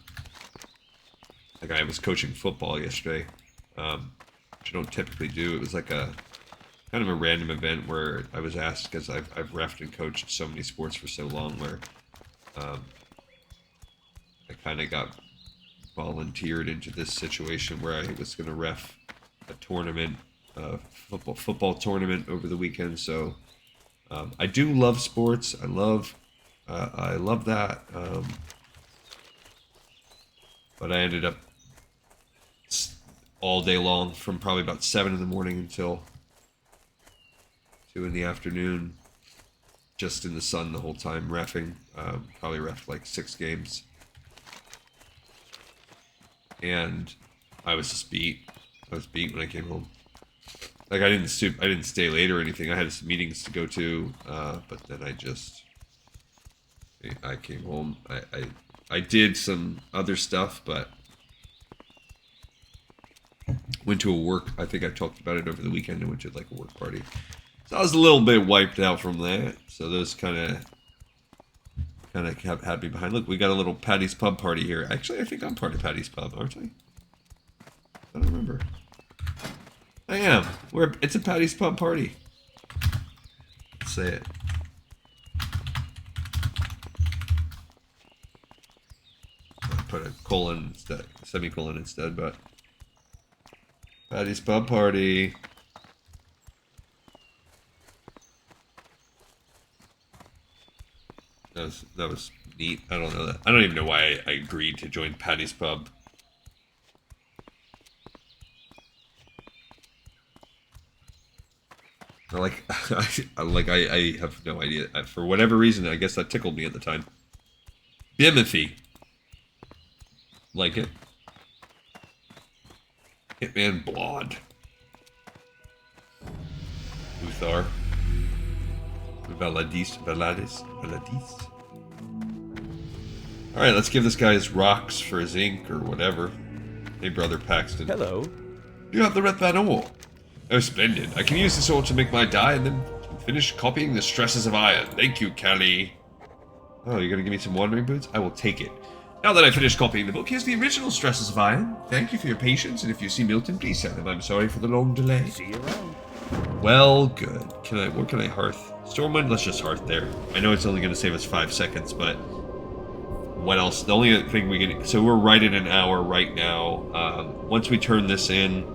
was coaching football yesterday, which I don't typically do. It was like a kind of a random event where I was asked, because I've reffed and coached so many sports for so long, where I kind of got volunteered into this situation where I was going to ref a tournament, football tournament over the weekend. So I do love sports. I love that. But I ended up all day long, from probably about 7 in the morning until 2 in the afternoon, just in the sun the whole time, reffing. Probably reffed like 6 games. And I was just beat. I was beat when I came home. Like, I didn't stay late or anything. I had some meetings to go to, but then I came home. I did some other stuff, but went to a work. I think I talked about it over the weekend. I went to like a work party, so I was a little bit wiped out from that. So those kind of had me behind. Look, we got a little Patty's Pub party here. Actually, I think I'm part of Patty's Pub, aren't I? I don't remember. I am. It's a Patty's Pub party. Let's say it. I put a colon instead, semicolon instead, but Patty's Pub party. That was neat. I don't know that. I don't even know why I agreed to join Patty's Pub. I have no idea. For whatever reason, I guess that tickled me at the time. Bimothy. Like it. Hitman Blod. Uthar. Valadis. Alright, let's give this guy his rocks for his ink or whatever. Hey, Brother Paxton. Hello. You have the Red ore. Oh, splendid. I can use this ore to make my dye and then finish copying the stresses of iron. Thank you, Callie. Oh, you're gonna give me some wandering boots? I will take it. Now that I finished copying the book, here's the original stresses of iron. Thank you for your patience, and if you see Milton, please tell him I'm sorry for the long delay. See you around. Well, good. What can I hearth? Stormwind, let's just hearth there. I know it's only gonna save us 5 seconds, but what else? The only thing we can... So we're right at an hour right now. Once we turn this in,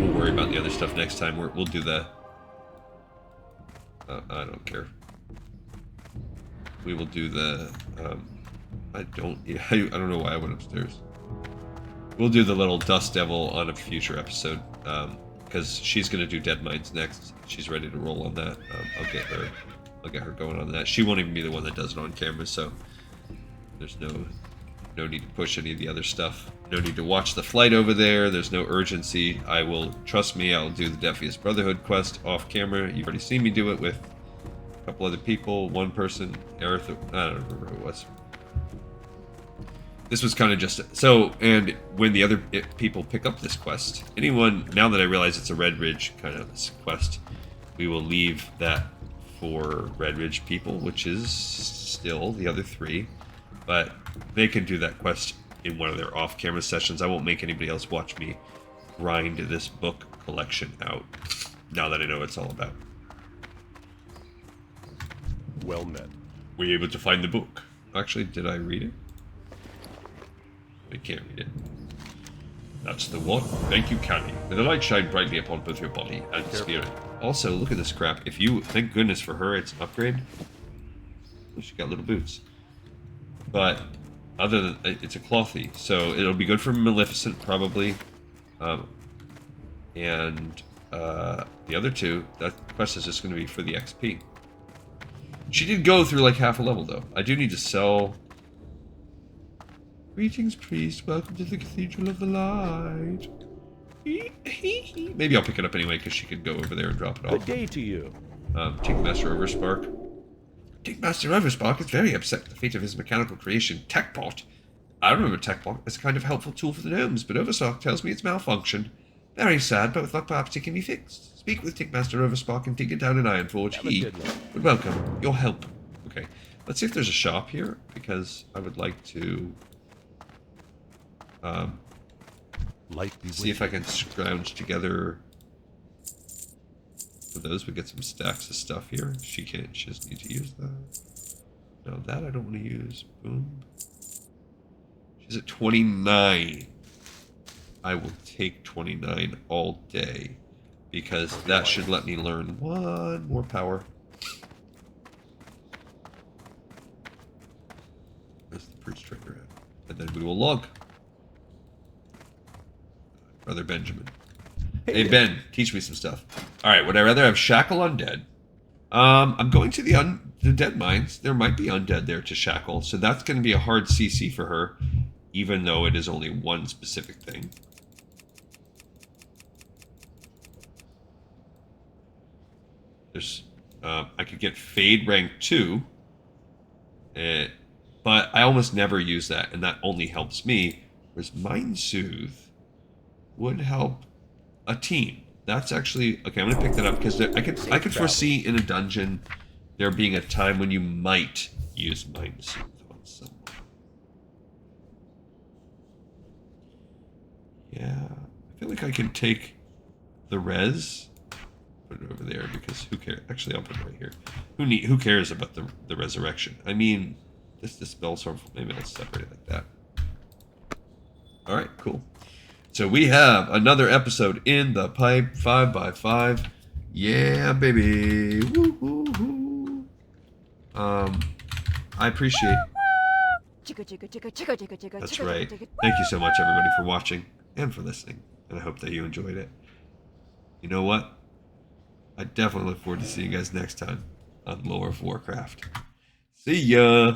we'll worry about the other stuff next time. We'll do the... I don't care. We will do the... I don't know why I went upstairs. We'll do the little Dust Devil on a future episode, because she's going to do Deadmines next. She's ready to roll on that. I'll get her going on that. She won't even be the one that does it on camera, so there's no need to push any of the other stuff. No need to watch the flight over there. There's no urgency. Trust me, I'll do the Defius Brotherhood quest off camera. You've already seen me do it with a couple other people. One person, Aerith, I don't remember who it was. This was kind of just... So, and when the other people pick up this quest, now that I realize it's a Red Ridge kind of quest, we will leave that for Red Ridge people, which is still the other 3. But they can do that quest in one of their off-camera sessions. I won't make anybody else watch me grind this book collection out, now that I know what it's all about. Well met. Were you able to find the book? Actually, did I read it? I can't read it. That's the one. Thank you, Callie. May the light shine brightly upon both your body and spirit. Also, look at this crap. If you, thank goodness for her, it's an upgrade. She got little boots. But other than it's a clothy, so it'll be good for Maleficent probably. And the other 2, that quest is just going to be for the XP. She did go through like half a level though. I do need to sell. Greetings, priest. Welcome to the Cathedral of the Light. Maybe I'll pick it up anyway because she could go over there and drop it off. Good day to you. Take Master Overspark. Take Master Overspark is very upset with the fate of his mechanical creation, Techbot. I remember Techbot as a kind of helpful tool for the gnomes, but Overspark tells me it's malfunctioned. Very sad, but with luck perhaps it can be fixed. Speak with Tickmaster Overspark and dig it down in Ironforge. He would welcome your help. Okay, let's see if there's a shop here, because I would like to see if I can scrounge together for those. We get some stacks of stuff here. She can't. She doesn't need to use that. No, that I don't want to use. Boom. She's at 29. I will take 29 all day, because that should let me learn 1 more power. Where's the priest trigger at? And then we will log. Brother Benjamin. Hey Ben, teach me some stuff. Alright, would I rather have Shackle Undead? I'm going to the Deadmines. There might be undead there to shackle, so that's going to be a hard CC for her, even though it is only one specific thing. There's, I could get Fade rank 2, but I almost never use that, and that only helps me. Whereas Mind Soothe would help a team. That's actually okay. I'm gonna pick that up because I could foresee in a dungeon there being a time when you might use Mind Soothe on someone. Yeah, I feel like I can take the res. Put it over there because who cares? Actually, I'll put it right here. Who cares about the resurrection? I mean, this dispels harmful. Maybe I'll separate it like that. All right, cool. So we have another episode in the pipe, 5x5. Yeah, baby. Woo, woo, woo. I appreciate. That's right. Thank you so much, everybody, for watching and for listening, and I hope that you enjoyed it. You know what? I definitely look forward to seeing you guys next time on Lore of Warcraft. See ya!